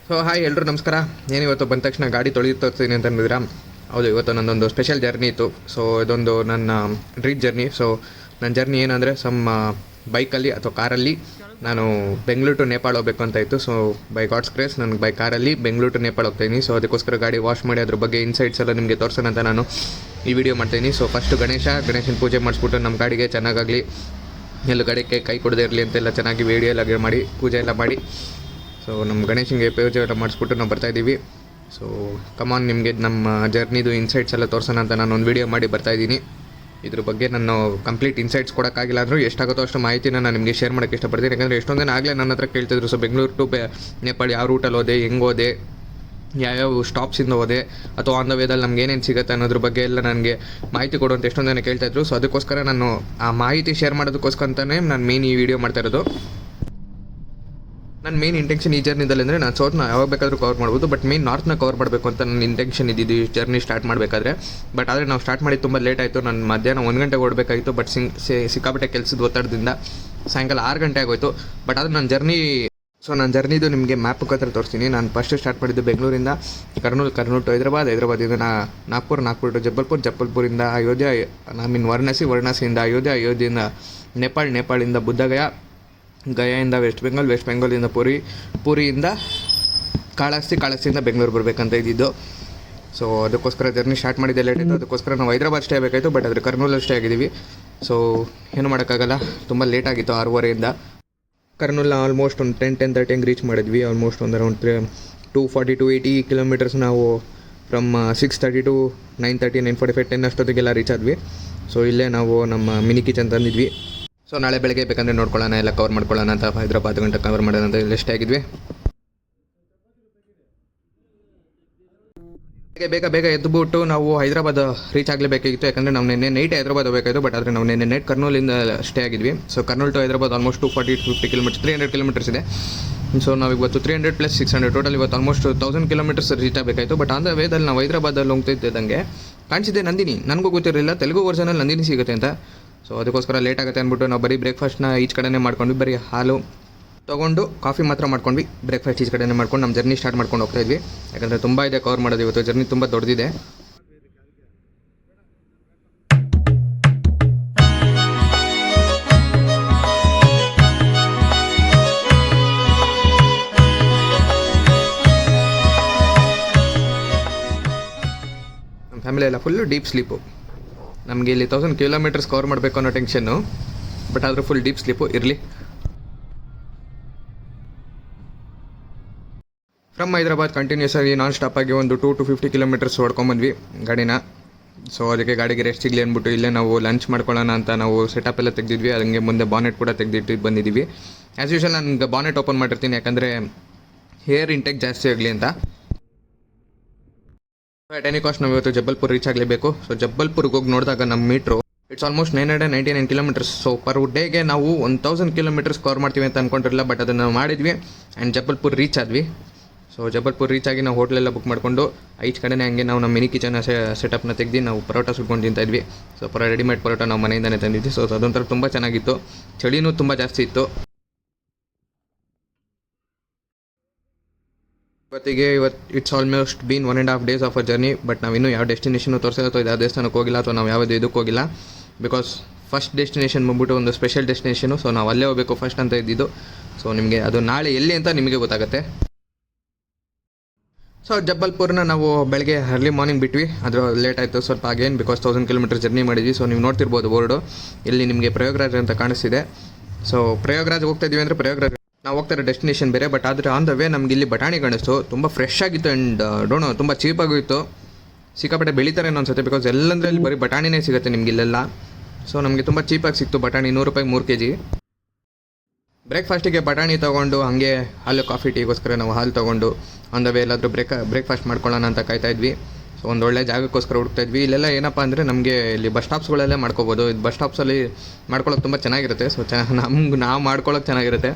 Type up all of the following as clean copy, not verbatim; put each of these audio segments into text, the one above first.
So hi ಎಲ್ಲರೂ ನಮಸ್ಕಾರ. ಇವತ್ತು ಬಂದ ತಕ್ಷಣ ಗಾಡಿ ತೊಳಿತೀನಿ ಅಂತ ಅಂದಿದ್ದೀರಾ? ಹೌದು, ಇವತ್ತು ನನ್ನೊಂದು ಸ್ಪೆಷಲ್ ಜರ್ನಿ ಇತ್ತು. ಸೊ ಇದೊಂದು ನನ್ನ ಡ್ರೀಮ್ ಜರ್ನಿ. ಸೊ ನನ್ನ ಜರ್ನಿ ಏನಂದರೆ ಬೈಕಲ್ಲಿ ಅಥವಾ ಕಾರಲ್ಲಿ ನಾನು ಬೆಂಗಳೂರು ಟು ನೇಪಾಳ ಹೋಗಬೇಕು ಅಂತ ಇತ್ತು. ಸೊ ಬೈ ಗಾಡ್ಸ್ ಗ್ರೇಸ್ ನನಗೆ ಬೈ ಕಾರಲ್ಲಿ ಬೆಂಗಳೂರು ಟು ನೇಪಾಳ ಹೋಗ್ತಾಯಿದ್ದೀನಿ. ಸೊ ಅದಕ್ಕೋಸ್ಕರ ಗಾಡಿ ವಾಶ್ ಮಾಡಿ ಅದ್ರ ಬಗ್ಗೆ ಇನ್ಸೈಟ್ಸ್ ಎಲ್ಲ ನಿಮಗೆ ತೋರಿಸೋಣ ಅಂತ ನಾನು ಈ ವಿಡಿಯೋ ಮಾಡ್ತಾಯಿದ್ದೀನಿ. ಸೊ ಫಸ್ಟು ಗಣೇಶನ ಪೂಜೆ ಮಾಡಿಸ್ಬಿಟ್ಟು ನಮ್ಮ ಗಾಡಿಗೆ ಚೆನ್ನಾಗಾಗಲಿ, ಎಲ್ಲ ಗಾಡಿಗೆ ಕೈ ಕೊಡದೇ ಇರಲಿ ಅಂತೆಲ್ಲ ಚೆನ್ನಾಗಿ ವಿಡಿಯೋ ಎಲ್ಲ ಮಾಡಿ ಪೂಜೆ ಎಲ್ಲ ಮಾಡಿ ಸೊ ನಮ್ಮ ಗಣೇಶನಿಗೆ ಪೂಜೆ ಎಲ್ಲ ಮಾಡಿಸ್ಬಿಟ್ಟು ನಾವು ಬರ್ತಾಯಿದ್ದೀವಿ. ಸೊ ಕಮಾನ್, ನಿಮಗೆ ನಮ್ಮ ಜರ್ನಿದು ಇನ್ಸೈಟ್ಸ್ ಎಲ್ಲ ತೋರಿಸೋಣ ಅಂತ ನಾನು ಒಂದು ವೀಡಿಯೋ ಮಾಡಿ ಬರ್ತಾಯಿದ್ದೀನಿ. ಇದ್ರ ಬಗ್ಗೆ ನಾನು ಕಂಪ್ಲೀಟ್ ಇನ್ಸೈಟ್ಸ್ ಕೊಡೋಕ್ಕಾಗಿಲ್ಲ ಅಂದರೂ ಎಷ್ಟಾಗುತ್ತೋ ಅಷ್ಟು ಮಾಹಿತಿನ ನಾನು ನಿಮಗೆ ಶೇರ್ ಮಾಡೋಕ್ಕೆ ಇಷ್ಟಪಡ್ತೀನಿ. ಯಾಕಂದರೆ ಎಷ್ಟೊಂದು ದಿನ ಆಗಲೇ ನನ್ನ ಹತ್ರ ಕೇಳ್ತಿದ್ರು, ಸೊ ಬೆಂಗಳೂರು ಟು ನೇಪಾಳ ಯಾವ ರೂಟಲ್ಲಿ ಹೋದೆ, ಹೆಂಗೆ ಹೋದೆ, ಯಾವ್ಯಾವ ಸ್ಟಾಪ್ಸಿಂದ ಹೋದೆ, ಅಥವಾ ಆನ್ ದ ವೇದಲ್ಲಿ ನಮ್ಗೆ ಏನೇನು ಸಿಗುತ್ತೆ ಅನ್ನೋದ್ರ ಬಗ್ಗೆ ಎಲ್ಲ ನನಗೆ ಮಾಹಿತಿ ಕೊಡುವಂಥ ಎಷ್ಟೊಂದು ಜನ ಕೇಳ್ತಾಯಿದ್ರು. ಸೊ ಅದಕ್ಕೋಸ್ಕರ ನಾನು ಆ ಮಾಹಿತಿ ಶೇರ್ ಮಾಡೋದಕ್ಕೋಸ್ಕರ ಅಂತಲೇ ನಾನು ಮೇನ್ ಈ ವಿಡಿಯೋ ಮಾಡ್ತಾ ಇರೋದು. ನನ್ನ ಮೇನ್ ಇಂಟೆನ್ಷನ್ ಈ ಜರ್ನಿದಲ್ಲಿ ಅಂದರೆ ನಾನು ಸೌತ್ನ ಯಾವಾಗ ಬೇಕಾದರೂ ಕವರ್ ಮಾಡ್ಬೋದು, ಬಟ್ ಮೇನ್ ನಾರ್ತ್ನ ಕವರ್ ಮಾಡಬೇಕು ಅಂತ ನನ್ನ ಇಂಟೆನ್ಷನ್ ಇದ್ದಿದ್ದು ಈ ಜರ್ನಿ ಸ್ಟಾರ್ಟ್ ಮಾಡಬೇಕಾದ್ರೆ. ಬಟ್ ಆದರೆ ನಾವು ಸ್ಟಾರ್ಟ್ ಮಾಡಿ ತುಂಬ ಲೇಟ್ ಆಯಿತು. ನಾನು ಮಧ್ಯಾಹ್ನ 1 ಗಂಟೆಗೆ ಓಡಬೇಕಾಗಿತ್ತು, ಬಟ್ ಸಿಕ್ಕಾಪಟ್ಟೆ ಕೆಲಸದ ಒತ್ತಡದಿಂದ ಸಾಯಂಕಾಲ 6 ಗಂಟೆ ಆಗೋಯ್ತು. ಬಟ್ ಅದು ನನ್ನ ಜರ್ನಿದು ನಿಮಗೆ ಮ್ಯಾಪ್ ಮುಖಾಂತರ ತೋರಿಸ್ತೀನಿ. ನಾನು ಫಸ್ಟ್ ಸ್ಟಾರ್ಟ್ ಮಾಡಿದ್ದು ಬೆಂಗಳೂರಿಂದ ಕರ್ನೂಲ್ ಟು ಹೈದರಾಬಾದಿಂದ ನಾಗ್ಪುರ್ ಟು ಜಬ್ಬಲ್ಪುರಿಂದ ಅಯೋಧ್ಯ, ವಾರಣಾಸಿಯಿಂದ ಅಯೋಧ್ಯೆಯಿಂದ ನೇಪಾಳಿಂದ ಬುದ್ಧಗಯ, ಗಯಾದಿಂದ ವೆಸ್ಟ್ ಬೆಂಗಾಲಿಂದ ಪುರಿಯಿಂದ ಕಾಳಹಸ್ತಿಯಿಂದ ಬೆಂಗಳೂರು ಬರಬೇಕಂತ ಇದ್ದಿದ್ದು. ಸೊ ಅದಕ್ಕೋಸ್ಕರ ಜರ್ನಿ ಸ್ಟಾರ್ಟ್ ಮಾಡಿದ್ದೆ ಲೇಟ್ ಆಯಿತು. ಅದಕ್ಕೋಸ್ಕರ ನಾವು ಹೈದರಾಬಾದ್ ಸ್ಟೇ ಆಗಬೇಕಾಯಿತು, ಬಟ್ ಅದ್ರ ಕರ್ನೂಲಲ್ಲಿ ಸ್ಟೇ ಆಗಿದ್ದೀವಿ. ಸೊ ಏನು ಮಾಡೋಕ್ಕಾಗಲ್ಲ, ತುಂಬ ಲೇಟ್ ಆಗಿತ್ತು. 6:30 ಕರ್ನೂಲ್ನ ಆಲ್ಮೋಸ್ಟ್ ಒಂದು 10:30 ರೀಚ್ ಮಾಡಿದ್ವಿ. ಆಲ್ಮೋಸ್ಟ್ ಒಂದು ಅರೌಂಡ್ 240-280 ಕಿಲೋಮೀಟರ್ಸ್ ನಾವು ಫ್ರಮ್ 6:30 to 9:30, 9:45, 10 ಅಷ್ಟೊತ್ತಿಗೆಲ್ಲ ರೀಚ್ ಆದ್ವಿ. ಸೊ ಇಲ್ಲೇ ನಾವು ನಮ್ಮ ಮಿನಿ ಕಿಚನ್ ತಂದಿದ್ವಿ. ಸೊ ನಾಳೆ ಬೆಳಗ್ಗೆ ಬೇಕಂದರೆ ನೋಡ್ಕೊಳ್ಳೋಣ, ಎಲ್ಲ ಕವರ್ ಮಾಡ್ಕೊಳ್ಳೋಣ ಅಂತ ಹೈದರಾಬಾದ್ ಗಂಟೆ ಕವರ್ ಮಾಡೋಣ ಅಂತ ಇಲ್ಲಿ ಎಷ್ಟೇ ಆಗಿದ್ವಿ. ಬೇಗ ಎದ್ದುಬಿಟ್ಟು ನಾವು ಹೈದರಾಬಾದ್ ರೀಚ್ ಆಗಲೇಬೇಕಾಗಿತ್ತು. ಯಾಕಂದರೆ ನಾವು ನಿನ್ನೆ ನೈಟ್ ಹೈದರಾಬಾದ್ ಹೋಗಬೇಕಾಯಿತು, ಬಟ್ ಆದರೆ ನಾವು ನಿನ್ನೆ ನೈಟ್ ಕರ್ನೂಲಿಂದ ಸ್ಟೇ ಆಗಿದ್ವಿ. So Kurnool to Hyderabad almost 240-250 kilometres, 300 kilometres ಇದೆ. ಸೊ ನಾವು ಇವತ್ತು 300 + 600 ಟೋಟಲ್ ಇವತ್ತು ಆಲ್ಮೋಸ್ಟ್ 1000 ಕಿಲೋಮೀಟರ್ಸ್ ರೀಚ್ ಆಗಬೇಕಾಯಿತು. ಬಟ್ ಆನ್ ದ ವೇದಲ್ಲಿ ನಾವು ಹೈದರಾಬಾದಲ್ಲಿ ಹೋಗ್ತಿದ್ದಂಗೆ ಕಾಣಿಸಿದೆ ನಂದಿನಿ. ನನಗೂ ಗೊತ್ತಿರಲಿಲ್ಲ ತೆಲುಗು ವರ್ಷನಲ್ಲಿ ನಂದಿನಿ ಸಿಗುತ್ತೆ ಅಂತ. ಸೊ ಅದಕ್ಕೋಸ್ಕರ ಲೇಟ್ ಆಗುತ್ತೆ ಅಂದ್ಬಿಟ್ಟು ನಾವು ಬರೀ ಬ್ರೇಕ್ಫಾಸ್ಟ್ನ ಈಚ್ ಕಡೆನೇ ಮಾಡ್ಕೊಂಡ್ವಿ. ಬರೀ ಹಾಲು ತೊಗೊಂಡು ಕಾಫಿ ಮಾತ್ರ ಮಾಡ್ಕೊಂಡ್ವಿ. ಬ್ರೇಕ್ಫಾಸ್ಟ್ ಈಚ್ ಕಡೆನೇ ಮಾಡ್ಕೊಂಡು ನಮ್ಮ ಜರ್ನಿ ಸ್ಟಾರ್ಟ್ ಮಾಡ್ಕೊಂಡು ಹೋಗ್ತಾಯಿದ್ವಿ. ಯಾಕಂದರೆ ತುಂಬ ಇದೆ ಕವರ್ ಮಾಡೋದು. ಇವತ್ತು ಜರ್ನಿ ತುಂಬ ದೊಡ್ಡದಿದೆ. ನಮ್ಮ ಫ್ಯಾಮಿಲಿ ಎಲ್ಲ ಫುಲ್ಲು ಡೀಪ್ ಸ್ಲೀಪು. ನಮಗೆ ಇಲ್ಲಿ 1000 ಕಿಲೋಮೀಟರ್ಸ್ ಕವರ್ ಮಾಡಬೇಕು ಅನ್ನೋ ಟೆನ್ಷನ್ನು, ಬಟ್ ಆದರೂ ಫುಲ್ ಡೀಪ್ ಸ್ಲೀಪು ಇರಲಿ. ಫ್ರಮ್ ಹೈದರಾಬಾದ್ ಕಂಟಿನ್ಯೂಸ್ ಆಗಿ ನಾನ್ ಸ್ಟಾಪ್ ಆಗಿ ಒಂದು 250 ಕಿಲೋಮೀಟರ್ಸ್ ಹೊಡ್ಕೊಂಬಂದ್ವಿ ಗಾಡಿನ. ಸೊ ಅದಕ್ಕೆ ಗಾಡಿಗೆ ರೆಸ್ಟ್ ಸಿಗಲಿ ಅಂದ್ಬಿಟ್ಟು ಇಲ್ಲೇ ನಾವು ಲಂಚ್ ಮಾಡ್ಕೊಳ್ಳೋಣ ಅಂತ ನಾವು ಸೆಟಪ್ ಎಲ್ಲ ತೆಗೆದಿದ್ವಿ. ಹಂಗೆ ಮುಂದೆ ಬಾನೆಟ್ ಕೂಡ ತೆಗೆದಿಟ್ಟು ಬಂದಿದ್ದೀವಿ. ಆ್ಯಸ್ ಯೂಶಲ್ ನನಗೆ ಬಾನೆಟ್ ಓಪನ್ ಮಾಡಿರ್ತೀನಿ, ಯಾಕಂದರೆ ಹೇರ್ ಇಂಟೇಕ್ ಜಾಸ್ತಿ ಆಗಲಿ ಅಂತ. ಅಟ್ ಎನಿ ಕಾಸ್ಟ್ ನಾವು ಇವತ್ತು ಜಬ್ಬಲ್ಪುರ್ ರೀಚ್ ಆಗಲೇಬೇಕು. ಸೊ ಜಬ್ಬಲ್ಪುರ್ಗೆ ಹೋಗಿ ನೋಡಿದಾಗ ನಮ್ಮ meter it's almost 999 kilometres. So per ಡೇಗೆ ನಾವು 1000 ಕಿಲೋಮೀಟರ್ಸ್ ಕವರ್ ಮಾಡ್ತೀವಿ ಅಂತ ಅಂದ್ಕೊಂಡಿರಲಿಲ್ಲ, ಬಟ್ ಅದನ್ನು ನಾವು ಮಾಡಿದ್ವಿ ಆ್ಯಂಡ್ ಜಬ್ಬಲ್ಪುರ್ ರೀಚ್ ಆದ್ವಿ. ಸೊ ಜಬ್ಬಲ್ಪುರ್ ರೀಚ್ ಆಗಿ ನಾವು ಹೋಟ್ಲೆಲ್ಲ ಬುಕ್ ಮಾಡಿಕೊಂಡು ಈಚ್ ಕಡೆನೇ ಹಂಗೆ ನಾವು ನಮ್ಮ ಮಿನಿ ಕಿಚನ್ ಸೆಟಪ್ನ ತೆಗೆದು ನಾವು ಪರೋಟ ಸುಟ್ಕೊಂಡು ತಿಂತಾಯಿದ್ವಿ. ಸೊ ರೆಡಿಮೇಡ್ ಪರೋಟ ನಾವು ಮನೆಯಿಂದನೇ ತಂದಿದ್ವಿ. ಸೊ ಅದೊಂಥರ ತುಂಬ ಚೆನ್ನಾಗಿತ್ತು. ಚಳಿನೂ ತುಂಬ ಜಾಸ್ತಿ ಇತ್ತು. It's almost been 1.5 days of a journey. But ನಾವು ಇನ್ನೂ ಯಾವ ಡೆಸ್ಟಿನೇಷನ್ ತೋರಿಸಿಲ್ಲ, ಅಥವಾ ಯಾವ ದೇವಸ್ಥಾನಕ್ಕೆ ಹೋಗಿಲ್ಲ, ಅಥವಾ ನಾವು ಯಾವುದೇ ಇದಕ್ಕೆ ಹೋಗಿಲ್ಲ. ಬಿಕಾಸ್ ಫಸ್ಟ್ ಡೆಸ್ಟಿನೇಷನ್ ಬಂದ್ಬಿಟ್ಟು ಒಂದು ಸ್ಪೆಷಲ್ ಡೆಸ್ಟಿನೇಷನು. ಸೊ ನಾವು ಅಲ್ಲೇ ಹೋಗಬೇಕು ಫಸ್ಟ್ ಅಂತ ಇದ್ದಿದ್ದು. ಸೊ ನಿಮಗೆ ಅದು ನಾಳೆ ಎಲ್ಲಿ ಅಂತ ನಿಮಗೆ ಗೊತ್ತಾಗುತ್ತೆ. ಸೊ ಜಬ್ಬಲ್ಪುರ್ನ ನಾವು ಬೆಳಗ್ಗೆ ಅರ್ಲಿ ಮಾರ್ನಿಂಗ್ ಬಿಟ್ವಿ. ಅದು ಲೇಟ್ ಆಯಿತು ಸ್ವಲ್ಪ ಅಗೇನ್, ಬಿಕಾಸ್ 1000 ಕಿಲೋಮೀಟರ್ ಜರ್ನಿ ಮಾಡಿದ್ವಿ. ಸೊ ನೀವು ನೋಡ್ತಿರ್ಬೋದು ಬೋರ್ಡು ಇಲ್ಲಿ ನಿಮಗೆ ಪ್ರಯಾಗ್ರಾಜ್ ಅಂತ ಕಾಣಿಸ್ತಿದೆ. ಸೊ ಪ್ರಯಾಗ್ರಾಜ್ ಹೋಗ್ತಾ ಇದ್ದೀವಿ ಅಂದರೆ ಪ್ರಯಾಗ್ರಾಜ್ ನಾವು ಹೋಗ್ತಾರೆ ಡೆಸ್ಟಿನೇಷನ್ ಬೇರೆ. ಬಟ್ ಆದರೆ ಆನ್ ದ ವೇ ನಮ್ಗೆ ಇಲ್ಲಿ ಬಟಾಣಿ ಕಾಣಿಸ್ತು. ತುಂಬ ಫ್ರೆಶ್ ಆಗಿತ್ತು ಆ್ಯಂಡ್ ತುಂಬ ಚೀಪಾಗೂ ಇತ್ತು. ಸಿಕ್ಕಾಪಟ್ಟೆ ಬೆಳೀತಾರೆ ಅನ್ಸುತ್ತೆ, ಬಿಕಾಸ್ ಎಲ್ಲಂದ್ರಲ್ಲಿ ಬರೀ ಬಟಾಣಿನೇ ಸಿಗುತ್ತೆ ನಿಮ್ಗೆ ಇಲ್ಲೆಲ್ಲ. ಸೊ ನಮಗೆ ತುಂಬ ಚೀಪಾಗಿ ಸಿಕ್ತು ಬಟಾಣಿ, 100 ರೂಪಾಯಿ 3 kg. ಬ್ರೇಕ್ಫಾಸ್ಟಿಗೆ ಬಟಾಣಿ ತೊಗೊಂಡು ಹಾಗೆ ಹಾಲು ಕಾಫಿ ಟೀಗೋಸ್ಕರ ನಾವು ಹಾಲು ತೊಗೊಂಡು ಆನ್ ದ ವೇ ಎಲ್ಲಾದರೂ ಬ್ರೇಕ್ಫಾಸ್ಟ್ ಮಾಡ್ಕೊಳ್ಳೋಣ ಅಂತ ಕಾಯ್ತಾಯಿದ್ವಿ. ಸೊ ಒಂದು ಒಳ್ಳೆ ಜಾಗಕ್ಕೋಸ್ಕರ ಹುಡುಕ್ತಾಯಿದ್ವಿ. ಇಲ್ಲೆಲ್ಲ ಏನಪ್ಪ ಅಂದರೆ ನಮಗೆ ಇಲ್ಲಿ ಬಸ್ ಸ್ಟಾಪ್ಸ್ಗಳಲ್ಲೇ ಮಾಡ್ಕೋಬೋದು. ಇದು ಬಸ್ ಸ್ಟಾಪ್ಸಲ್ಲಿ ಮಾಡ್ಕೊಳ್ಳೋಕೆ ತುಂಬ ಚೆನ್ನಾಗಿರುತ್ತೆ. ಸೊ ನಾವು ಮಾಡ್ಕೊಳ್ಳೋಕೆ ಚೆನ್ನಾಗಿರುತ್ತೆ,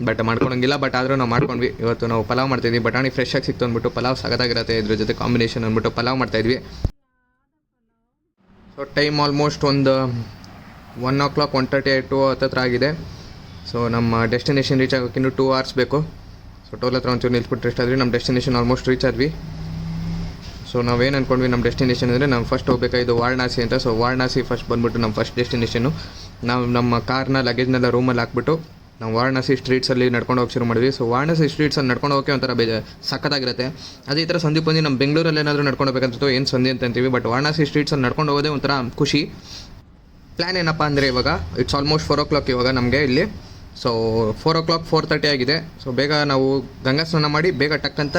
ಬಟ್ ಮಾಡ್ಕೊಳಂಗಿಲ್ಲ. ಬಟ್ ಆದರೂ ನಾವು ಮಾಡ್ಕೊಂಡ್ವಿ. ಇವತ್ತು ನಾವು ಪಲಾವ್ ಮಾಡ್ತಾಯಿದ್ವಿ. ಬಟಾಣಿ ಫ್ರೆಶ್ ಆಗಿ ಸಿಕ್ತು ಅಂದ್ಬಿಟ್ಟು ಪಲಾವ್ ಸಗತ್ತಾಗಿರುತ್ತೆ, ಇದ್ರ ಜೊತೆ ಕಾಂಬಿನೇಷನ್ ಅಂದ್ಬಿಟ್ಟು ಪಲಾವ್ ಮಾಡ್ತಾಯಿದ್ವಿ. ಸೊ ಟೈಮ್ ಆಲ್ಮೋಸ್ಟ್ ಒಂದು 1 o'clock 1:30 ಹತ್ತತ್ರ ಆಗಿದೆ. ಸೊ ನಮ್ಮ ಡೆಸ್ಟಿನೇಷನ್ ರೀಚ್ ಆಗೋಕ್ಕೆ ಇನ್ನೂ 2 hours ಬೇಕು. ಸೊ ಟೋಲ್ ಹತ್ರ ಒಂಚೂರು ನಿಲ್ಸ್ಬಿಟ್ಟು ರೆಸ್ಟ್ ಆದ್ವಿ. ನಮ್ಮ ಡೆಸ್ಟಿನೇಷನ್ ಆಲ್ಮೋಸ್ಟ್ ರೀಚ್ ಆದ್ವಿ. ಸೊ ನಾವೇನು ಅಂದ್ಕೊಂಡ್ವಿ ನಮ್ಮ ಡೆಸ್ಟಿನೇಷನ್ ಅಂದರೆ ನಾವು ಫಸ್ಟ್ ಹೋಗ್ಬೇಕಾಗಿದ್ದು ವಾರಣಾಸಿ ಅಂತ. ಸೊ ವಾರಣಾಸಿ ಫಸ್ಟ್ ಬಂದುಬಿಟ್ಟು ನಮ್ಮ ಫಸ್ಟ್ ಡೆಸ್ಟಿನೇಷನು. ನಾವು ನಮ್ಮ ಕಾರ್ನ ಲಗೇಜ್ನೆಲ್ಲ ರೂಮಲ್ಲಿ ಹಾಕ್ಬಿಟ್ಟು ನಾವು ವಾರಣಾಸಿ ಸ್ಟ್ರೀಟ್ಸಲ್ಲಿ ನಡ್ಕೊಂಡು ಹೋಗಿ ಶುರು ಮಾಡಿದ್ವಿ. ಸೊ ವಾರಣಾಸಿ ಸ್ಟ್ರೀಟ್ಸಲ್ಲಿ ನಡ್ಕೊಂಡು ಹೋಗೋಕೆ ಒಂಥರ ಸಖತ್ತಾಗಿರುತ್ತೆ. ಅದೇ ಈ ಥರ ಸಂಧಿ ಬಂದು ನಮ್ಮ ಬೆಂಗಳೂರಲ್ಲಿ ಏನಾದರೂ ನಡ್ಕೊಂಡು ಹೋಗ್ಬೇಕಂತ ಏನು ಸಂಧಿ ಅಂತ ಅಂತೀವಿ, ಬಟ್ ವಾರಣಾಸಿ ಸ್ಟ್ರೀಟ್ಸಲ್ಲಿ ನಡ್ಕೊಂಡು ಹೋಗೋದೇ ಒಂಥರ ಖುಷಿ. ಪ್ಲ್ಯಾನ್ ಏನಪ್ಪ ಅಂದರೆ ಇವಾಗ ಇಟ್ಸ್ ಆಲ್ಮೋಸ್ಟ್ 4 o'clock ಇವಾಗ ನಮಗೆ ಇಲ್ಲಿ. ಸೊ 4 o'clock 4:30 ಆಗಿದೆ. ಸೊ ಬೇಗ ನಾವು ಗಂಗಾ ಸ್ನಾನ ಮಾಡಿ ಬೇಗ ಟಕ್ಕಂತ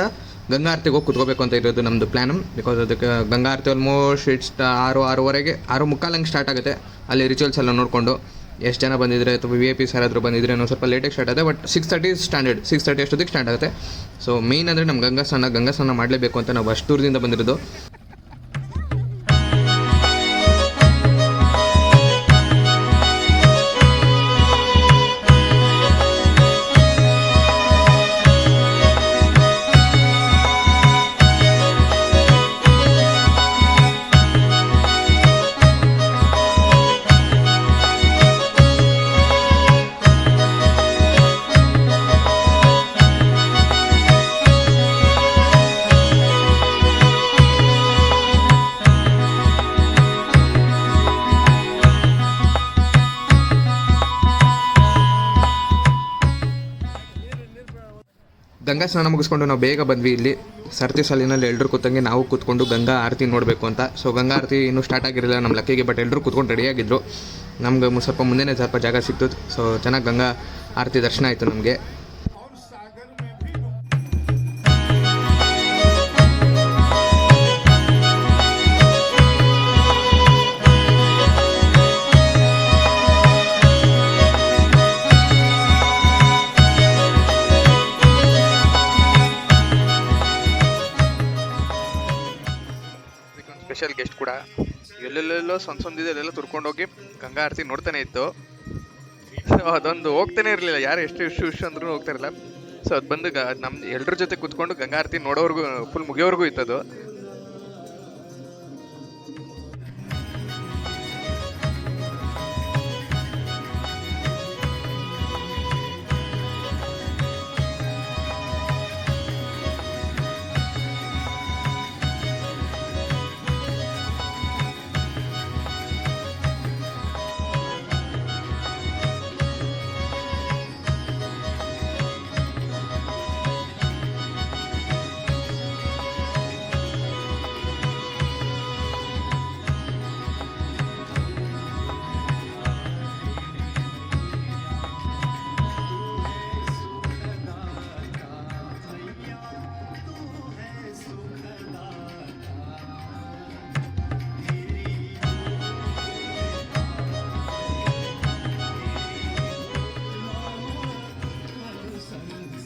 ಗಂಗಾ ಆರತಿಗೆ ಹೋಗಿ ಕುತ್ಕೋಬೇಕು ಅಂತ ಇರೋದು ನಮ್ಮದು ಪ್ಲ್ಯಾನು. ಬಿಕಾಸ್ ಅದಕ್ಕೆ ಗಂಗಾ ಆರತಿ ಆಲ್ಮೋಸ್ಟ್ ಇಟ್ಸ್ 6:30 6:45 ಹಂಗೆ ಸ್ಟಾರ್ಟ್ ಆಗುತ್ತೆ. ಅಲ್ಲಿ ರಿಚುವಲ್ಸ್ ಎಲ್ಲ ನೋಡಿಕೊಂಡು ಎಷ್ಟು ಜನ ಬಂದಿದ್ರೆ ಅಥವಾ VIP ಯಾರಾದರೂ ಬಂದಿದ್ರೆ ಇನ್ನೊಂದು ಸ್ವಲ್ಪ ಲೇಟಾಗಿ ಸ್ಟಾರ್ಟ್ ಆಗುತ್ತೆ. ಬಟ್ 6:30 ಸ್ಟ್ಯಾಂಡರ್ಡ್ 6:30 ಅಷ್ಟೊತ್ತಿಗೆ ಸ್ಟಾರ್ಟ್ ಆಗುತ್ತೆ. ಸೊ ಮೇಯ್ನ್ ಅಂದರೆ ನಮ್ಮ ಗಂಗಾ ಸ್ನಾನ ಮಾಡಲೇಬೇಕು ಅಂತ ನಾವು ಅಷ್ಟು ದೂರದಿಂದ ಬಂದಿರೋದು. ಗಂಗಾ ಸ್ನಾನ ಮುಗಿಸ್ಕೊಂಡು ನಾವು ಬೇಗ ಬಂದ್ವಿ. ಇಲ್ಲಿ ಸರ್ತಿ ಸಾಲಿನಲ್ಲಿ ಎಲ್ಲರೂ ಕೂತಂಗೆ ನಾವು ಕೂತ್ಕೊಂಡು ಗಂಗಾ ಆರತಿ ನೋಡಬೇಕು ಅಂತ. ಸೊ ಗಂಗಾ ಆರತಿ ಇನ್ನೂ ಸ್ಟಾರ್ಟ್ ಆಗಿರಲಿಲ್ಲ ನಮ್ಮ ಲಕ್ಕಿಗೆ, ಬಟ್ ಎಲ್ಲರೂ ಕೂತ್ಕೊಂಡು ರೆಡಿಯಾಗಿದ್ದರು. ನಮ್ಗೆ ಸ್ವಲ್ಪ ಮುಂದೆನೇ ಸ್ವಲ್ಪ ಜಾಗ ಸಿಕ್ತು. ಸೊ ಚೆನ್ನಾಗಿ ಗಂಗಾ ಆರತಿ ದರ್ಶನ ಆಯಿತು ನಮಗೆ. ಸ್ಪೆಷಲ್ ಗೆಸ್ಟ್ ಕೂಡ ಎಲ್ಲೆಲ್ಲೆಲ್ಲೋ ಸಂದಿದೆ ಅಲ್ಲೆಲ್ಲ ತುರ್ಕೊಂಡೋಗಿ ಗಂಗಾ ಆರತಿ ನೋಡ್ತಾನೆ ಇತ್ತು. ಸೊ ಅದೊಂದು ಹೋಗ್ತಾನೆ ಇರಲಿಲ್ಲ, ಯಾರು ಎಷ್ಟು ಅಂದ್ರೂ ಹೋಗ್ತಾ ಇರಲಿಲ್ಲ. ಸೊ ಅದು ಬಂದು ನಮ್ಮ ಎಲ್ಲರ ಜೊತೆ ಕೂತ್ಕೊಂಡು ಗಂಗಾ ಆರತಿ ನೋಡೋರ್ಗು ಫುಲ್ ಮುಗಿಯೋವರೆಗೂ ಇತ್ತದು.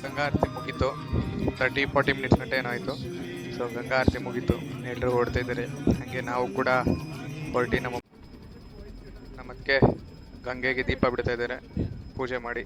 ಗಂಗಾ ಆರತಿ ಮುಗೀತು. 30-40 ಮಿನಿಟ್ಸ್ ಗಂಟೆ ಏನಾಯಿತು. ಸೊ ಗಂಗಾ ಆರತಿ ಮುಗೀತು, ಎಲ್ಲರೂ ಓಡ್ತಾ ಇದ್ದಾರೆ. ಹಾಗೆ ನಾವು ಕೂಡ ಹೊರಟಿ ನಮ್ಮಕ್ಕೆ ಗಂಗೆಗೆ ದೀಪ ಬಿಡ್ತಾ ಇದ್ದಾರೆ ಪೂಜೆ ಮಾಡಿ.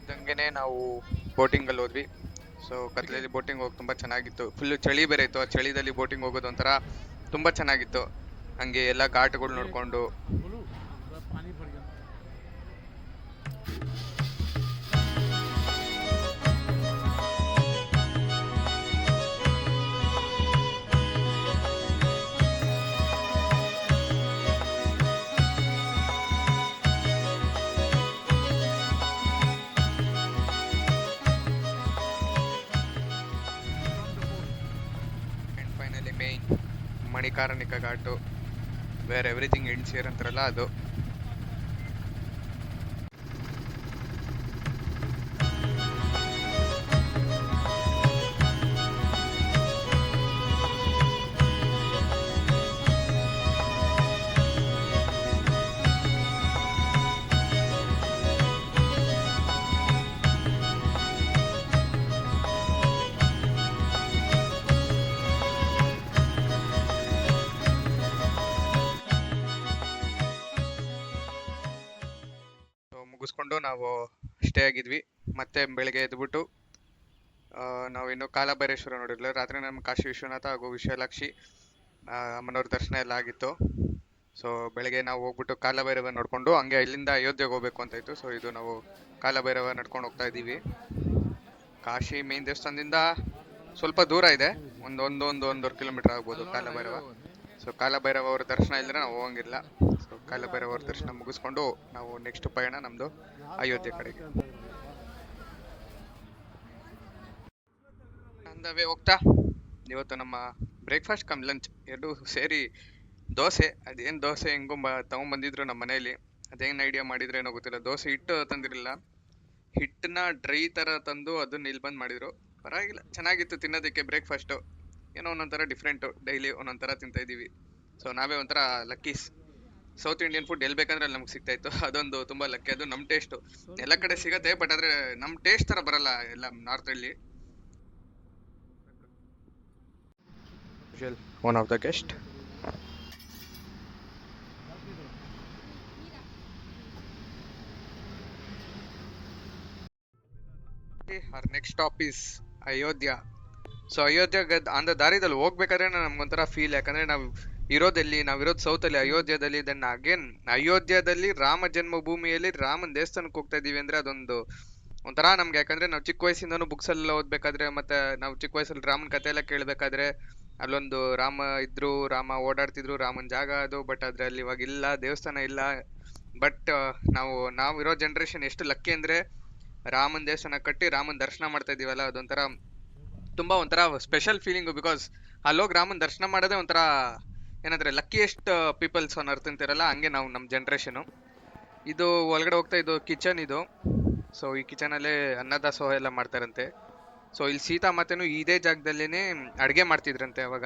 ಇದ್ದಂಗೆ ನಾವು ಬೋಟಿಂಗಲ್ಲಿ ಹೋದ್ವಿ. ಸೊ ಕತ್ಲೆಯಲ್ಲಿ ಬೋಟಿಂಗ್ ಹೋಗಿ ತುಂಬ ಚೆನ್ನಾಗಿತ್ತು. ಫುಲ್ಲು ಚಳಿ ಬೇರೆ ಇತ್ತು. ಆ ಚಳಿದಲ್ಲಿ ಬೋಟಿಂಗ್ ಹೋಗೋದು ಒಂಥರ ತುಂಬ ಚೆನ್ನಾಗಿತ್ತು. ಹಂಗೆ ಎಲ್ಲ ಘಾಟ್ಗಳು ನೋಡಿಕೊಂಡು main Manikarnika ghat, where everything ends here ಅಂತಾರಲ್ಲ ಅದು. ಮುಗಿಸ್ಕೊಂಡು ನಾವು ಸ್ಟೇ ಆಗಿದ್ವಿ. ಮತ್ತೆ ಬೆಳಗ್ಗೆ ಎದ್ಬಿಟ್ಟು ನಾವು ಇನ್ನು ಕಾಲಭೈರೇಶ್ವರ ನೋಡಿರ್ಲಿಲ್ಲ. ರಾತ್ರಿ ನಮ್ಮ ಕಾಶಿ ವಿಶ್ವನಾಥ ಹಾಗೂ ವಿಶಾಲಾಕ್ಷಿ ಅಮ್ಮನವ್ರ ದರ್ಶನ ಎಲ್ಲ ಆಗಿತ್ತು. ಸೊ ಬೆಳಗ್ಗೆ ನಾವು ಹೋಗ್ಬಿಟ್ಟು ಕಾಲಭೈರವ ನೋಡ್ಕೊಂಡು ಹಂಗೆ ಇಲ್ಲಿಂದ ಅಯೋಧ್ಯೆಗೆ ಹೋಗ್ಬೇಕು ಅಂತ ಇತ್ತು. ಸೊ ಇದು ನಾವು ಕಾಲಭೈರವ ನಡ್ಕೊಂಡು ಹೋಗ್ತಾ ಇದ್ದೀವಿ. ಕಾಶಿ ಮೇನ್ ದೇವಸ್ಥಾನದಿಂದ ಸ್ವಲ್ಪ ದೂರ ಇದೆ, ಒಂದೂವರೆ ಕಿಲೋಮೀಟರ್ ಆಗ್ಬೋದು ಕಾಲಭೈರವ. ಸೊ ಕಾಲಭೈರವ ಅವ್ರ ದರ್ಶನ ಇಲ್ಲದ್ರೆ ನಾವು ಹೋಗಂಗಿಲ್ಲ. ಸೊ ಕಾಲಭೈರವ ಅವ್ರ ದರ್ಶನ ಮುಗಿಸ್ಕೊಂಡು ನಾವು ನೆಕ್ಸ್ಟ್ ಪಯಣ ನಮ್ದು ಅಯೋಧ್ಯೆ ಕಡೆಗೆ. ಅಂದವೇ ಹೋಗ್ತಾ ಇವತ್ತು ನಮ್ಮ ಬ್ರೇಕ್ಫಾಸ್ಟ್ ಕಮ್ ಲಂಚ್ ಎರಡು ಸೇರಿ ದೋಸೆ. ಅದೇನು ದೋಸೆ ಹೆಂಗೋ ತಗೊಂಡ್ಬಂದಿದ್ರು ನಮ್ಮ ಮನೆಯಲ್ಲಿ. ಅದೇನು ಐಡಿಯಾ ಮಾಡಿದ್ರೆ ಏನೋ ಗೊತ್ತಿಲ್ಲ. ದೋಸೆ ಹಿಟ್ಟು ತಂದಿರಲಿಲ್ಲ, ಹಿಟ್ಟನ್ನ ಡ್ರೈ ಥರ ತಂದು ಅದನ್ನ ಇಲ್ಲಿ ಬಂದು ಮಾಡಿದ್ರು. ಪರವಾಗಿಲ್ಲ, ಚೆನ್ನಾಗಿತ್ತು ತಿನ್ನೋದಕ್ಕೆ. ಬ್ರೇಕ್ಫಾಸ್ಟು ಏನೋ ಒಂದೊಂಥರ ಡಿಫ್ರೆಂಟು, ಡೈಲಿ ಒಂದೊಂಥರ ತಿಂತಾ ಇದ್ದೀವಿ. ಸೊ ನಾವೇ ಒಂಥರ ಲಕ್ಕೀಸ್. ಸೌತ್ ಇಂಡಿಯನ್ ಫುಡ್ ಎಲ್ಲಿ ಬೇಕಂದ್ರೆ ಅಲ್ಲಿ ನಮ್ಗೆ ಸಿಗ್ತಾ ಇತ್ತು. ಅದೊಂದು ತುಂಬ ಲಕ್ಕಿ. ಅದು ನಮ್ಮ ಟೇಸ್ಟು. ಎಲ್ಲ ಕಡೆ ಸಿಗತ್ತೆ, ಬಟ್ ಆದರೆ ನಮ್ಮ ಟೇಸ್ಟ್ ಥರ ಬರಲ್ಲ ಎಲ್ಲ ನಾರ್ತಲ್ಲಿ. One of the guest. our next stop is Ayodhya. So ಅಯೋಧ್ಯೆಗೆ ಅಂದ ದಾರಿದಲ್ಲಿ ಹೋಗ್ಬೇಕಾದ್ರೆ ನಮ್ಗೊಂಥರ ಫೀಲ್, ಯಾಕಂದ್ರೆ ನಾವಿರೋದು ಸೌತಲ್ಲಿ, ಅಯೋಧ್ಯದಲ್ಲಿ. ದೆನ್ ಅಗೇನ್ ಅಯೋಧ್ಯದಲ್ಲಿ ರಾಮ ಜನ್ಮಭೂಮಿಯಲ್ಲಿ ರಾಮನ ದೇವಸ್ಥಾನಕ್ಕೆ ಹೋಗ್ತಾ ಇದೀವಿ ಅಂದ್ರೆ ಅದೊಂದು ಒಂಥರ ನಮ್ಗೆ. ಯಾಕಂದ್ರೆ ನಾವು ಚಿಕ್ಕ ವಯಸ್ಸಿಂದನೂ ಬುಕ್ಸ್ ಎಲ್ಲ ಓದ್ಬೇಕಾದ್ರೆ, ಮತ್ತೆ ನಾವು ಚಿಕ್ಕ ವಯಸ್ಸಲ್ಲಿ ರಾಮನ ಕಥೆ ಎಲ್ಲ ಕೇಳ್ಬೇಕಾದ್ರೆ ಅಲ್ಲೊಂದು ರಾಮ ಇದ್ರು, ರಾಮ ಓಡಾಡ್ತಿದ್ರು, ರಾಮನ ಜಾಗ ಅದು. ಬಟ್ ಆದ್ರೆ ಅಲ್ಲಿ ಇವಾಗ ಇಲ್ಲ, ದೇವಸ್ಥಾನ ಇಲ್ಲ. ಬಟ್ ನಾವಿರೋ ಜನರೇಷನ್ ಎಷ್ಟು ಲಕ್ಕಿ ಅಂದ್ರೆ ರಾಮನ್ ದೇವಸ್ಥಾನ ಕಟ್ಟಿ ರಾಮನ್ ದರ್ಶನ ಮಾಡ್ತಾ ಇದೀವಲ್ಲ, ಅದೊಂಥರ ತುಂಬಾ ಒಂಥರ ಸ್ಪೆಷಲ್ ಫೀಲಿಂಗು. ಬಿಕಾಸ್ ಅಲ್ಲೋಗಿ ರಾಮನ್ ದರ್ಶನ ಮಾಡೋದೇ ಒಂಥರ ಏನಂದ್ರೆ ಲಕ್ಕಿಯೆಸ್ಟ್ ಪೀಪಲ್ಸ್ ಆನ್ ಅರ್ತ್ ಅಂತಿರಲ್ಲ, ಹಂಗೆ ನಾವು ನಮ್ಮ ಜನ್ರೇಷನು. ಇದು ಒಳಗಡೆ ಹೋಗ್ತಾ ಇದು ಕಿಚನ್ ಇದು. ಸೊ ಈ ಕಿಚನಲ್ಲೇ ಅನ್ನದಾಸೋಹ ಎಲ್ಲ ಮಾಡ್ತಾರಂತೆ. ಸೊ ಇಲ್ಲಿ ಸೀತಾಮಾತೆನೂ ಇದೇ ಜಾಗದಲ್ಲೇನೆ ಅಡುಗೆ ಮಾಡ್ತಿದ್ರಂತೆ ಅವಾಗ.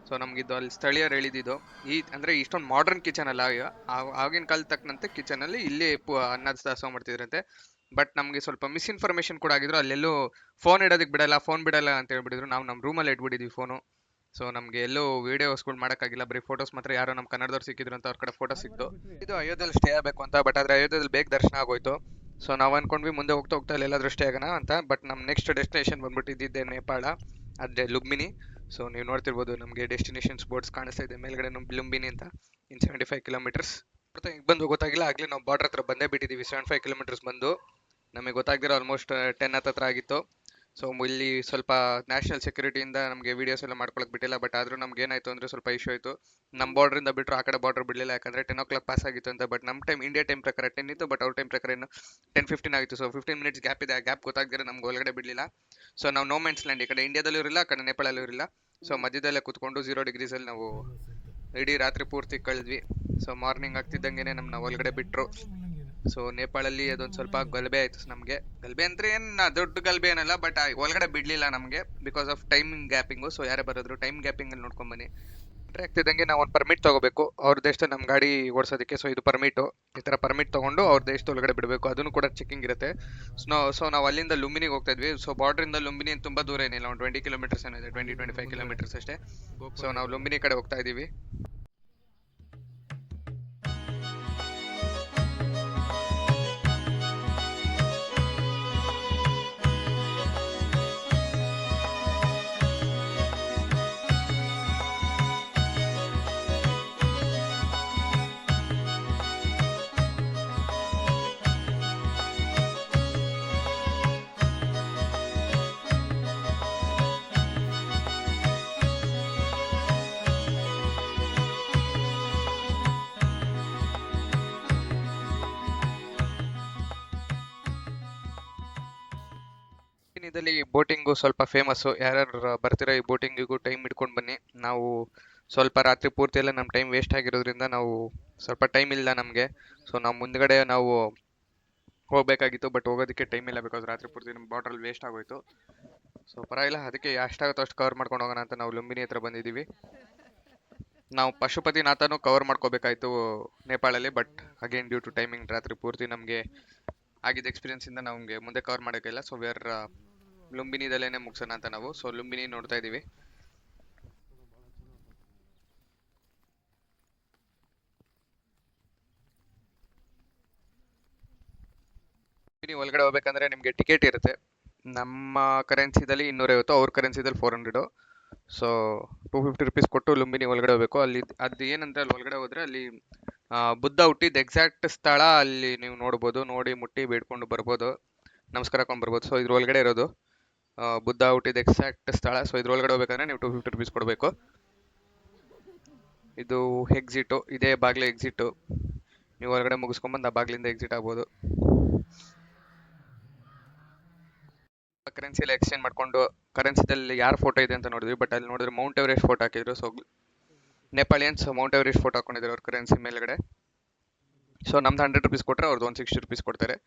ಸೊ ನಮ್ಗಿದ್ದು ಅಲ್ಲಿ ಸ್ಥಳೀಯರು ಹೇಳಿದ್ದು. ಅಂದ್ರೆ ಇಷ್ಟೊಂದು ಮಾಡರ್ನ್ ಕಿಚನ್ ಅಲ್ಲ, ಆಗಿನ ಕಾಲದ ತಕ್ಕಂತೆ ಕಿಚನಲ್ಲಿ ಇಲ್ಲಿ ಅನ್ನದಾಸೋಹ ಮಾಡ್ತಿದ್ರಂತೆ. ಬಟ್ ನಮಗೆ ಸ್ವಲ್ಪ ಮಿಸ್ಇನ್ಫಾರ್ಮೇಶನ್ ಕೂಡ ಆಗಿದ್ರು. ಅಲ್ಲೆಲ್ಲೂ ಫೋನ್ ಇಡೋದಕ್ಕೆ ಬಿಡಲ್ಲ ಅಂತ ಹೇಳ್ಬಿಟ್ಟಿದ್ರು. ನಾವು ನಮ್ಮ ರೂಮಲ್ಲಿ ಇಟ್ಬಿಟ್ಟಿದ್ವಿ ಫೋನು. ಸೊ ನಮಗೆ ಎಲ್ಲೂ ವೀಡಿಯೋಸ್ಗಳು ಮಾಡೋಕ್ಕಾಗಿಲ್ಲ, ಬರೀ ಫೋಟೋಸ್ ಮಾತ್ರ. ಯಾರೋ ನಮ್ಮ ಕನ್ನಡದವ್ರು ಸಿಕ್ಕಿದ್ರು ಅಂತ ಅವ್ರ ಕಡೆ ಫೋಟೋ ಸಿಕ್ತು. ಇದು ಅಯೋಧ್ಯೆಯಲ್ಲಿ ಸ್ಟೇ ಆಗಬೇಕು ಅಂತ, ಬಟ್ ಆದರೆ ಅಯೋಧ್ಯೆಯಲ್ಲಿ ಬೇಗ ದರ್ಶನ ಆಗೋಯ್ತು. ಸೊ ನಾವು ಅನ್ಕೊಂಡ್ವಿ ಮುಂದೆ ಹೋಗ್ತಾ ಅಲ್ಲಿ ಎಲ್ಲಾದ್ರೂ ಸ್ಟೇ ಆಗೋಣ ಅಂತ. ಬಟ್ ನಮ್ಮ ನೆಕ್ಸ್ಟ್ ಡೆಸ್ಟಿನೇಷನ್ ಬಂದ್ಬಿಟ್ಟಿದ್ದೆ ನೇಪಾಳ, ಅದೇ ಲುಂಬಿನಿ. ಸೊ ನೀವು ನೋಡ್ತಿರ್ಬೋದು, ನಮಗೆ ಡೆಸ್ಟಿನೇಷನ್ಸ್ ಬೋರ್ಡ್ಸ್ ಕಾಣಿಸ್ತಾ ಇದೆ ಮೇಲ್ಗಡೆ, ಲುಂಬಿನಿ ಅಂತ. 75 ಕಿಲೋಮೀಟರ್ಸ್ ಬಂದು ಗೊತ್ತಾಗಿಲ್ಲ. ಆಗಲೇ ನಾವು ಬಾರ್ಡರ್ ಹತ್ರ ಬಂದೇ ಬಿಟ್ಟಿದ್ದೀವಿ. 75 ಕಿಲೋಮೀಟರ್ಸ್ ಬಂದು ನಮಗೆ ಗೊತ್ತಾಗ್ದಿರೋ ಆಲ್ಮೋಸ್ಟ್ 10 ಹತ್ರ ಆಗಿತ್ತು. ಸೊ ಇಲ್ಲಿ ಸ್ವಲ್ಪ ನ್ಯಾಷನಲ್ ಸೆಕ್ಯೂರಿಟಿಯಿಂದ ನಮಗೆ ವೀಡಿಯೋಸ್ ಎಲ್ಲ ಮಾಡ್ಕೊಳಕ್ ಬಿಟ್ಟಿಲ್ಲ. ಬಟ್ ಆದ್ರೂ ನಮ್ಗೆ ಏನಾಯ್ತು ಅಂದ್ರೆ ಸ್ವಲ್ಪ ಇಶ್ಯೂ ಆಯಿತು. ನಮ್ಮ ಬಾರ್ಡ್ರಿಂದ ಬಿಟ್ಟರು, ಆ ಕಡೆ ಬಾರ್ಡರ್ ಬಿಡಲಿಲ್ಲ, ಯಾಕಂದ್ರೆ 10 o'clock ಪಾಸ್ ಆಗಿತ್ತು ಅಂತ. ಬಟ್ ನಮ್ಮ ಟೈಮ್, ಇಂಡಿಯಾ ಟೈಮ್ ಪ್ರಕಾರ 10 ಇತ್ತು, ಬಟ್ ಅವ್ರ ಟೈಮ್ ಪ್ರಕಾರ ಇನ್ನು 10:15 ಆಗಿತ್ತು. ಸೊ 15 ಮಿನಿಟ್ಸ್ ಗ್ಯಾಪ್ ಇದೆ. ಆ ಗ್ಯಾಪ್ ಗೊತ್ತಾಗ್ದಿರ ನಮ್ಗೆ ಒಳಗಡೆ ಬಿಡಲಿಲ್ಲ. ಸೊ ನಾವು ನೋ ಮ್ಯಾನ್ಸ್ ಲ್ಯಾಂಡ್, ಈ ಕಡೆ ಇಂಡಿಯಾದಲ್ಲೂ ಇರಲಿಲ್ಲ, ಆ ಕಡೆ ನೇಪಾಳಲ್ಲೂ ಇರಲಿಲ್ಲ. ಸೊ ಮಧ್ಯದಲ್ಲೇ ಕೂತ್ಕೊಂಡು 0 ಡಿಗ್ರೀಸಲ್ಲಿ ನಾವು ಇಡೀ ರಾತ್ರಿ ಪೂರ್ತಿ ಕಳೆದ್ವಿ. ಸೊ ಮಾರ್ನಿಂಗ್ ಆಗ್ತಿದ್ದಂಗೆನೆ ನಮ್ಮನ್ನ ಒಳಗಡೆ ಬಿಟ್ಟರು. ಸೊ ನೇಪಾಳಲ್ಲಿ ಅದೊಂದು ಸ್ವಲ್ಪ ಗಲಭೆ ಆಯ್ತು ನಮಗೆ. ಗಲಭೆ ಅಂದ್ರೆ ಏನು ದೊಡ್ಡ ಗಲಭೆ ಏನಲ್ಲ, ಬಟ್ ಒಳಗಡೆ ಬಿಡ್ಲಿಲ್ಲ ನಮಗೆ ಬಿಕಾಸ್ ಆಫ್ ಟೈಮಿಂಗ್ ಗ್ಯಾಪಿಂಗು. ಸೊ ಯಾರೇ ಬರೋದ್ರು ಟೈಮ್ ಗ್ಯಾಪಿಂಗ್ ಅಲ್ಲಿ ನೋಡ್ಕೊಂಡ್ ಬನ್ನಿ. ಎಂಟ್ರಿ ಆಗ್ತಿದ್ದಂಗೆ ನಾವು ಒಂದು ಪರ್ಮಿಟ್ ತಗೋಬೇಕು ಅವ್ರ ದೇಶದಲ್ಲಿ ನಮ್ಮ ಗಾಡಿ ಓಡಿಸೋದಕ್ಕೆ. ಸೊ ಇದು ಪರ್ಮಿಟು. ಈ ಥರ ಪರ್ಮಿಟ್ ತಗೊಂಡು ಅವ್ರ ದೇಶದ ಒಳಗಡೆ ಬಿಡಬೇಕು, ಅದನ್ನು ಕೂಡ ಚೆಕಿಂಗ್ ಇರುತ್ತೆ. ಸೊ ನಾವು ಅಲ್ಲಿಂದ ಲುಂಬಿನಿಗೆ ಹೋಗ್ತಾ ಇದ್ವಿ. ಸೊ ಬಾರ್ಡ್ರಿಂದ ಲುಂಬಿನಿ ತುಂಬಾ ದೂರ ಏನಿಲ್ಲ, ಒಂದು 20 ಕಿಲೋಮೀಟರ್ಸ್ ಏನಿದೆ, 20-25 ಕಿಲೋಮೀಟರ್ಸ್ ಅಷ್ಟೇ. ಸೊ ನಾವು ಲುಂಬಿನಿ ಕಡೆ ಹೋಗ್ತಾ ಇದೀವಿ. ಇದರಲ್ಲಿ ಬೋಟಿಂಗು ಸ್ವಲ್ಪ ಫೇಮಸ್ಸು. ಯಾರ್ಯಾರು ಬರ್ತೀರಾ ಈ ಬೋಟಿಂಗಿಗೂ ಟೈಮ್ ಇಟ್ಕೊಂಡು ಬನ್ನಿ. ನಾವು ಸ್ವಲ್ಪ ರಾತ್ರಿ ಪೂರ್ತಿ ಎಲ್ಲ ನಮ್ಮ ಟೈಮ್ ವೇಸ್ಟ್ ಆಗಿರೋದ್ರಿಂದ ನಾವು ಸ್ವಲ್ಪ ಟೈಮ್ ಇಲ್ಲ ನಮಗೆ. ಸೊ ನಾವು ಮುಂದ್ಗಡೆ ನಾವು ಹೋಗ್ಬೇಕಾಗಿತ್ತು, ಬಟ್ ಹೋಗೋದಕ್ಕೆ ಟೈಮ್ ಇಲ್ಲ ಬಿಕಾಸ್ ರಾತ್ರಿ ಪೂರ್ತಿ ನಮ್ಮ ಬಾಟ್ರಲ್ಲಿ ವೇಸ್ಟ್ ಆಗೋಯ್ತು. ಸೊ ಪರವಾಗಿಲ್ಲ, ಅದಕ್ಕೆ ಎಷ್ಟಾಗುತ್ತೋ ಅಷ್ಟು ಕವರ್ ಮಾಡ್ಕೊಂಡು ಹೋಗೋಣ ಅಂತ ನಾವು ಲುಂಬಿನಿ ಹತ್ರ ಬಂದಿದ್ದೀವಿ. ನಾವು ಪಶುಪತಿನಾಥನೂ ಕವರ್ ಮಾಡ್ಕೋಬೇಕಾಯ್ತು ನೇಪಾಳಲ್ಲಿ, but again due to timing ರಾತ್ರಿ ಪೂರ್ತಿ ನಮಗೆ ಆಗಿದ್ದ ಎಕ್ಸ್ಪೀರಿಯನ್ಸಿಂದ ನಮಗೆ ಮುಂದೆ ಕವರ್ ಮಾಡೋಕ್ಕಿಲ್ಲ. ಸೊ ವಿ ಆರ್ ಲುಂಬಿನಿದಲ್ಲೇನೆ ಮುಗಿಸೋಣ ಅಂತ ನಾವು. ಸೊ ಲುಂಬಿನಿ ನೋಡ್ತಾ ಇದ್ದೀವಿ. ನೀವು ಒಳಗಡೆ ಹೋಗ್ಬೇಕಂದ್ರೆ ನಿಮಗೆ ಟಿಕೆಟ್ ಇರುತ್ತೆ. ನಮ್ಮ ಕರೆನ್ಸಿದಲ್ಲಿ 250, ಅವ್ರ ಕರೆನ್ಸಿದಲ್ಲಿ 400. ಸೊ 250 ರುಪೀಸ್ ಕೊಟ್ಟು ಲುಂಬಿನಿ ಒಳಗಡೆ ಹೋಗ್ಬೇಕು. ಅಲ್ಲಿ ಅದು ಏನಂದ್ರೆ ಅಲ್ಲಿ ಒಳಗಡೆ ಹೋದ್ರೆ ಅಲ್ಲಿ ಬುದ್ಧ ಹುಟ್ಟಿದ ಎಕ್ಸಾಕ್ಟ್ ಸ್ಥಳ ಅಲ್ಲಿ ನೀವು ನೋಡ್ಬೋದು. ನೋಡಿ ಮುಟ್ಟಿ ಬೇಡ್ಕೊಂಡು ಬರ್ಬೋದು, ನಮಸ್ಕಾರ ಹಾಕೊಂಡು ಬರ್ಬೋದು. ಸೊ ಇದ್ರ ಒಳಗಡೆ ಇರೋದು ಬುದ್ಧ ಹುಟ್ಟಿದ ಎಕ್ಸಾಕ್ಟ್ ಸ್ಥಳ. ಸೊ ಇದ್ರ ಒಳಗಡೆ ಹೋಗ್ಬೇಕಂದ್ರೆ ನೀವು 250 ರುಪೀಸ್ ಕೊಡಬೇಕು. ಇದು ಎಕ್ಸಿಟು, ಇದೇ ಬಾಗಿಲು ಎಕ್ಸಿಟು. ನೀವು ಒಳಗಡೆ ಮುಗಿಸ್ಕೊಂಬಂದು ಆ ಬಾಗಿಲಿಂದ ಎಕ್ಸಿಟ್ ಆಗ್ಬೋದು. ಕರೆನ್ಸಿಯಲ್ಲಿ ಎಕ್ಸ್ಚೇಂಜ್ ಮಾಡ್ಕೊಂಡು ಕರೆನ್ಸಿದಲ್ಲಿ ಯಾರ ಫೋಟೋ ಇದೆ ಅಂತ ನೋಡಿದ್ವಿ. ಬಟ್ ಅಲ್ಲಿ ನೋಡಿದ್ರೆ ಮೌಂಟ್ ಎವರೆಸ್ಟ್ ಫೋಟೋ ಹಾಕಿದ್ರು. So Nepalians Mount Everest photo ಹಾಕೊಂಡಿದ್ರು ಅವ್ರ ಕರೆನ್ಸಿ ಮೇಲ್ಗಡೆ. ಸೊ ನಮ್ದು 100 ರುಪೀಸ್ ಕೊಟ್ಟರೆ ಅವ್ರದ್ದು 160 ರುಪೀಸ್ ಕೊಡ್ತಾರೆ.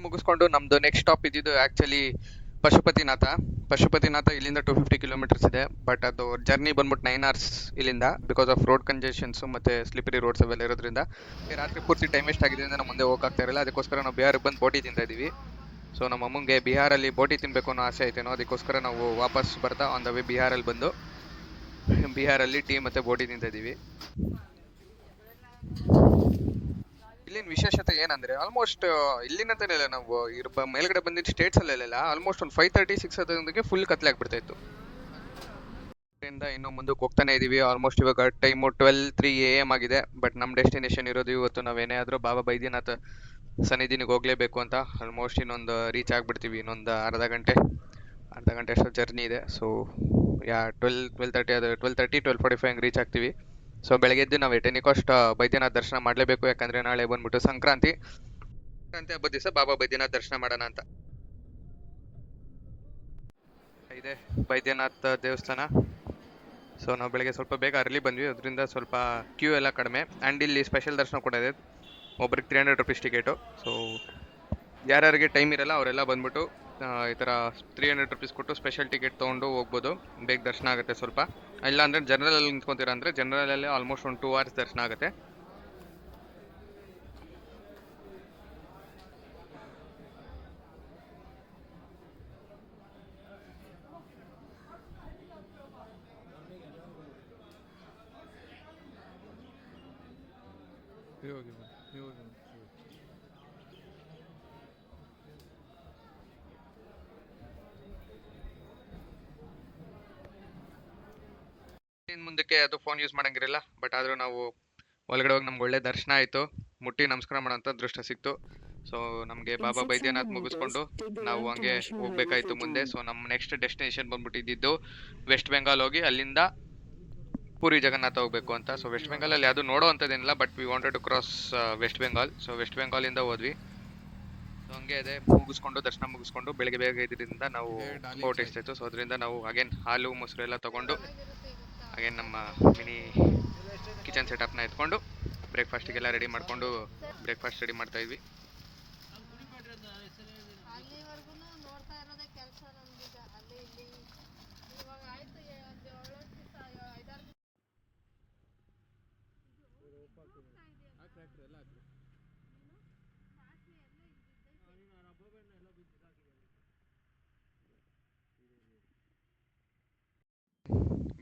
ಮುಗಿಸ್ಕೊಂಡು ನಮ್ದು ನೆಕ್ಸ್ಟ್ ಸ್ಟಾಪ್ ಇದ್ದಿದ್ದು ಆಕ್ಚುಲಿ ಪಶುಪತಿನಾಥ ಇಲ್ಲಿಂದ 250 ಕಿಲೋಮೀಟರ್ಸ್ ಇದೆ. ಬಟ್ ಅದು ಜರ್ನಿ ಬಂದ್ಬಿಟ್ಟು 9 hours ಇಲ್ಲಿಂದ, ಬಿಕಾಸ್ ಆಫ್ ರೋಡ್ ಕಂಜೆಷನ್ಸ್ ಮತ್ತೆ ಸ್ಲಿಪರಿ ರೋಡ್ಸ್ ಅವೆಲ್ಲ ಇರೋದ್ರಿಂದ ರಾತ್ರಿ ಪೂರ್ತಿ ಟೈಮ್ ವೇಸ್ಟ್ ಆಗಿದೆ, ನಾವು ಮುಂದೆ ಹೋಗಕ್ಕಾಗ್ತಾ ಇರಲಿಲ್ಲ. ಅದಕ್ಕೋಸ್ಕರ ನಾವು ಬಿಹಾರಿಗೆ ಬಂದು ಬೋಟಿ ತಿಂತಾ ಇದೀವಿ. ಸೊ ನಮ್ಮ ಅಮ್ಮಂಗೆ ಬಿಹಾರಲ್ಲಿ ಬೋಟಿ ತಿನ್ಬೇಕು ಅನ್ನೋ ಆಸೆ ಐತೇನೋ, ಅದಕ್ಕೋಸ್ಕರ ನಾವು ವಾಪಸ್ ಬರ್ತಾ ಆನ್ ದ ವೇ ಬಿಹಾರಲ್ಲಿ ಬಂದು ಬಿಹಾರಲ್ಲಿ ಟೀ ಮತ್ತೆ ಬೋಟಿ ತಿಂತಾ ಇದೀವಿ. ಇಲ್ಲಿನ ವಿಶೇಷತೆ ಏನಂದ್ರೆ ಆಲ್ಮೋಸ್ಟ್ ಇಲ್ಲಿನಂತಾನೆ ಇಲ್ಲ, ನಾವು ಮೇಲ್ಗಡೆ ಬಂದಿದ್ದ ಸ್ಟೇಟ್ಸ್ ಅಲ್ಲೆಲ್ಲ ಆಲ್ಮೋಸ್ಟ್ ಒಂದು 5:30-6 ಅದೊಂದಿಗೆ ಫುಲ್ ಕತ್ಲೆ ಆಗ್ಬಿಡ್ತಾ ಇತ್ತು. ಇನ್ನು ಮುಂದಕ್ಕೆ ಹೋಗ್ತಾನೆ ಇದೀವಿ. ಆಲ್ಮೋಸ್ಟ್ ಇವಾಗ ಟೈಮು 12:03 AM ಆಗಿದೆ. ಬಟ್ ನಮ್ಮ ಡೆಸ್ಟಿನೇಷನ್ ಇರೋದು ಇವತ್ತು ನಾವೇನೇ ಆದ್ರೂ ಬಾಬಾ ಬೈದ್ಯನಾಥ ಸನ್ನಿಧಿನಿಗೆ ಹೋಗ್ಲೇಬೇಕು ಅಂತ. ಆಲ್ಮೋಸ್ಟ್ ಇನ್ನೊಂದು ರೀಚ್ ಆಗ್ಬಿಡ್ತೀವಿ, ಇನ್ನೊಂದು ಅರ್ಧ ಗಂಟೆ ಅಷ್ಟು ಜರ್ನಿ ಇದೆ. ಸೊ 12:30 ಅದು 12:45 ಹಂಗೆ ರೀಚ್ ಆಗ್ತೀವಿ. ಸೊ ಬೆಳಗ್ಗೆ ಎದ್ದು ನಾವು ಎಟೆನಿಕೋಸ್ಟ್ ಬೈದ್ಯನಾಥ್ ದರ್ಶನ ಮಾಡಲೇಬೇಕು, ಯಾಕಂದ್ರೆ ನಾಳೆ ಬಂದ್ಬಿಟ್ಟು ಸಂಕ್ರಾಂತಿ ಹಬ್ಬದ ದಿವಸ ಬಾಬಾ ಬೈದ್ಯನಾಥ್ ದರ್ಶನ ಮಾಡೋಣ ಅಂತ ಇದೆ ಬೈದ್ಯನಾಥ್ ದೇವಸ್ಥಾನ. ಸೊ ನಾವು ಬೆಳಗ್ಗೆ ಸ್ವಲ್ಪ ಬೇಗ ಅರ್ಲಿ ಬಂದ್ವಿ, ಅದರಿಂದ ಸ್ವಲ್ಪ ಕ್ಯೂ ಎಲ್ಲ ಕಡಿಮೆ. ಆ್ಯಂಡ್ ಇಲ್ಲಿ ಸ್ಪೆಷಲ್ ದರ್ಶನ ಕೂಡ ಇದೆ, ಒಬ್ರಿಗೆ 300 ರುಪೀಸ್ ಟಿಕೆಟು. ಸೊ ಯಾರ್ಯಾರಿಗೆ ಟೈಮ್ ಇರಲ್ಲ ಅವರೆಲ್ಲ ಬಂದ್ಬಿಟ್ಟು ಈ ಥರ 300 ರುಪೀಸ್ ಕೊಟ್ಟು ಸ್ಪೆಷಲ್ ಟಿಕೆಟ್ ತೊಗೊಂಡು ಹೋಗ್ಬೋದು, ಬೇಗ ದರ್ಶನ ಆಗುತ್ತೆ. ಸ್ವಲ್ಪ ಇಲ್ಲ ಅಂದರೆ ಜನರಲಲ್ಲಿ ನಿಂತ್ಕೊತೀರ ಅಂದರೆ ಜನರಲಲ್ಲಿ ಆಲ್ಮೋಸ್ಟ್ ಒಂದು 2 hours ದರ್ಶನ ಆಗುತ್ತೆ. ಇನ್ನು ಮುಂದಕ್ಕೆ ಅದು ಫೋನ್ ಯೂಸ್ ಮಾಡಂಗಿರಲ್ಲ. ಬಟ್ ಆದರೂ ನಾವು ಒಳಗಡೆ ಹೋಗಿ ನಮ್ಗೆ ಒಳ್ಳೆ ದರ್ಶನ ಆಯಿತು, ಮುಟ್ಟಿ ನಮಸ್ಕಾರ ಮಾಡೋಂಥ ಅದೃಷ್ಟ ಸಿಕ್ತು. ಸೊ ನಮಗೆ ಬಾಬಾ ಬೈದ್ಯನಾಥ್ ಮುಗಿಸ್ಕೊಂಡು ನಾವು ಹಂಗೆ ಹೋಗ್ಬೇಕಾಯ್ತು ಮುಂದೆ. ಸೊ ನಮ್ಮ ನೆಕ್ಸ್ಟ್ ಡೆಸ್ಟಿನೇಷನ್ ಬಂದ್ಬಿಟ್ಟಿದ್ದು ವೆಸ್ಟ್ ಬೆಂಗಾಲ್ ಹೋಗಿ ಅಲ್ಲಿಂದ ಪುರಿ ಜಗನ್ನಾಥ ಹೋಗ್ಬೇಕು ಅಂತ. ಸೊ ವೆಸ್ಟ್ ಬೆಂಗಾಲಲ್ಲಿ ಯಾವುದು ನೋಡೋ ಅಂಥದ್ದೇನಿಲ್ಲ, but we wanted to cross west Bengal. So west ಬೆಂಗಾಲಿಂದ ಹೋದ್ವಿ. ಸೊ ಹಂಗೆ ಇದೆ, ದರ್ಶನ ಮುಗಿಸ್ಕೊಂಡು ಬೆಳಗ್ಗೆ ಬೇಗ ಇದರಿಂದ ನಾವು ಹೊರಟಿಸ್ತಾಯಿತ್ತು. ಸೊ ಅದರಿಂದ ನಾವು ಅಗೇನ್ ಹಾಲು ಮೊಸರು ಎಲ್ಲ ತೊಗೊಂಡು ಅಗೇನ್ ನಮ್ಮ ಮಿನಿ ಕಿಚನ್ ಸೆಟಪ್ನ ಎತ್ಕೊಂಡು ಬ್ರೇಕ್ಫಾಸ್ಟಿಗೆಲ್ಲ ರೆಡಿ ಮಾಡಿಕೊಂಡು ಬ್ರೇಕ್ಫಾಸ್ಟ್ ರೆಡಿ ಮಾಡ್ತಾ ಇದ್ವಿ.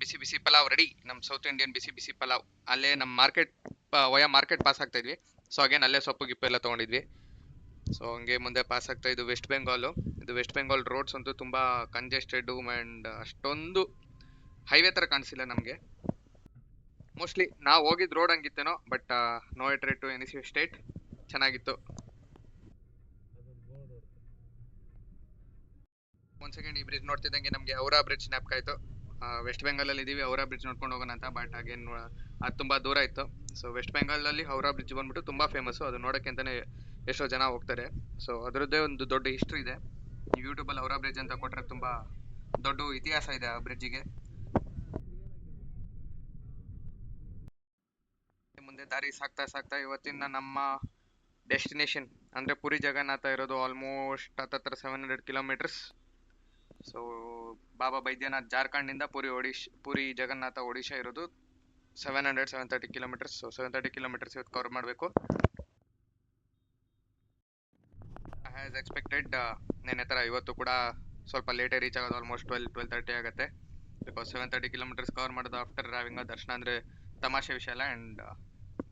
ಬಿಸಿ ಬಿಸಿ ಪಲಾವ್ ರೆಡಿ, ನಮ್ಮ ಸೌತ್ ಇಂಡಿಯನ್ ಬಿಸಿ ಬಿಸಿ ಪಲಾವ್. ಅಲ್ಲೇ ನಮ್ಮ ಮಾರ್ಕೆಟ್ ಪಾಸ್ ಆಗ್ತಾ ಇದ್ವಿ. ಸೊ ಅಗೇನ್ ಅಲ್ಲೇ ಸೊಪ್ಪು ಗಿಪ್ಪು ಎಲ್ಲ ತೊಗೊಂಡಿದ್ವಿ. ಸೊ ಹಂಗೆ ಮುಂದೆ ಪಾಸ್ ಆಗ್ತಾ ಇದು ವೆಸ್ಟ್ ಬೆಂಗಾಲು. ಇದು ವೆಸ್ಟ್ ಬೆಂಗಾಲ್ ರೋಡ್ಸ್ ಅಂತೂ ತುಂಬ ಕಂಜೆಸ್ಟೆಡ್ ಆ್ಯಂಡ್ ಅಷ್ಟೊಂದು ಹೈವೇ ಥರ ಕಾಣಿಸಿಲ್ಲ ನಮಗೆ. ಮೋಸ್ಟ್ಲಿ ನಾವು ಹೋಗಿದ್ದು ರೋಡ್ ಹಂಗಿತ್ತೇನೋ, but no attract to any state. ಚೆನ್ನಾಗಿತ್ತು. ಒಂದು ಸೆಕೆಂಡ್, ಈ ಬ್ರಿಡ್ಜ್ ನೋಡ್ತಿದ್ದಂಗೆ ನಮಗೆ ಹೌರಾ ಬ್ರಿಡ್ಜ್ ಜ್ಞಾಪಕ ವೆಸ್ಟ್ ಬೆಂಗಾಲಲ್ಲಿ ಇದ್ದೀವಿ, ಹೌರಾ ಬ್ರಿಡ್ಜ್ ನೋಡ್ಕೊಂಡು ಹೋಗೋಣ ಅಂತ. ಬಟ್ ಅಗೇನ್ ಅದು ತುಂಬ ದೂರ ಇತ್ತು. ಸೊ ವೆಸ್ಟ್ ಬೆಂಗಾಲಲ್ಲಿ ಹೌರಾ ಬ್ರಿಡ್ಜ್ ಬಂದ್ಬಿಟ್ಟು ತುಂಬ ಫೇಮಸ್ಸು, ಅದು ನೋಡೋಕ್ಕೆ ಅಂತಲೇ ಎಷ್ಟೋ ಜನ ಹೋಗ್ತಾರೆ. ಸೊ ಅದರದ್ದೇ ಒಂದು ದೊಡ್ಡ ಹಿಸ್ಟ್ರಿ ಇದೆ. ನೀವು ಯೂಟ್ಯೂಬಲ್ಲಿ ಹೌರಾ ಬ್ರಿಡ್ಜ್ ಅಂತ ಕೊಟ್ಟರೆ ತುಂಬ ದೊಡ್ಡ ಇತಿಹಾಸ ಇದೆ ಆ ಬ್ರಿಡ್ಜಿಗೆ. ಮುಂದೆ ದಾರಿ ಸಾಕ್ತಾ ಇವತ್ತಿನ ನಮ್ಮ ಡೆಸ್ಟಿನೇಷನ್ ಅಂದರೆ ಪುರಿ ಜಗನ್ನಾಥ ಇರೋದು ಆಲ್ಮೋಸ್ಟ್ 700 ಕಿಲೋಮೀಟರ್ಸ್. ಸೊ ಬಾಬಾ ಬೈದ್ಯನಾಥ್ ಜಾರ್ಖಂಡಿಂದ ಪುರಿ ಜಗನ್ನಾಥ ಒಡಿಶಾ ಇರೋದು 730 ಕಿಲೋಮೀಟರ್ಸ್. ಸೊ 730 ಕಿಲೋಮೀಟರ್ಸ್ ಇವತ್ತು ಕವರ್ ಮಾಡಬೇಕು. ಆ್ಯಸ್ ಎಕ್ಸ್ಪೆಕ್ಟೆಡ್ ನೆನ್ನೆ ಥರ ಇವತ್ತು ಕೂಡ ಸ್ವಲ್ಪ ಲೇಟೇ ರೀಚ್ ಆಗೋದು. ಆಲ್ಮೋಸ್ಟ್ 12-12:30 ಆಗುತ್ತೆ. ಬಿಕಾಸ್ 730 ಕಿಲೋಮೀಟರ್ಸ್ ಕವರ್ ಮಾಡೋದು ಆಫ್ಟರ್ ಡ್ರೈವಿಂಗ್ ದರ್ಶನ ಅಂದರೆ ತಮಾಷೆ ವಿಷಯ ಅಲ್ಲ. ಆ್ಯಂಡ್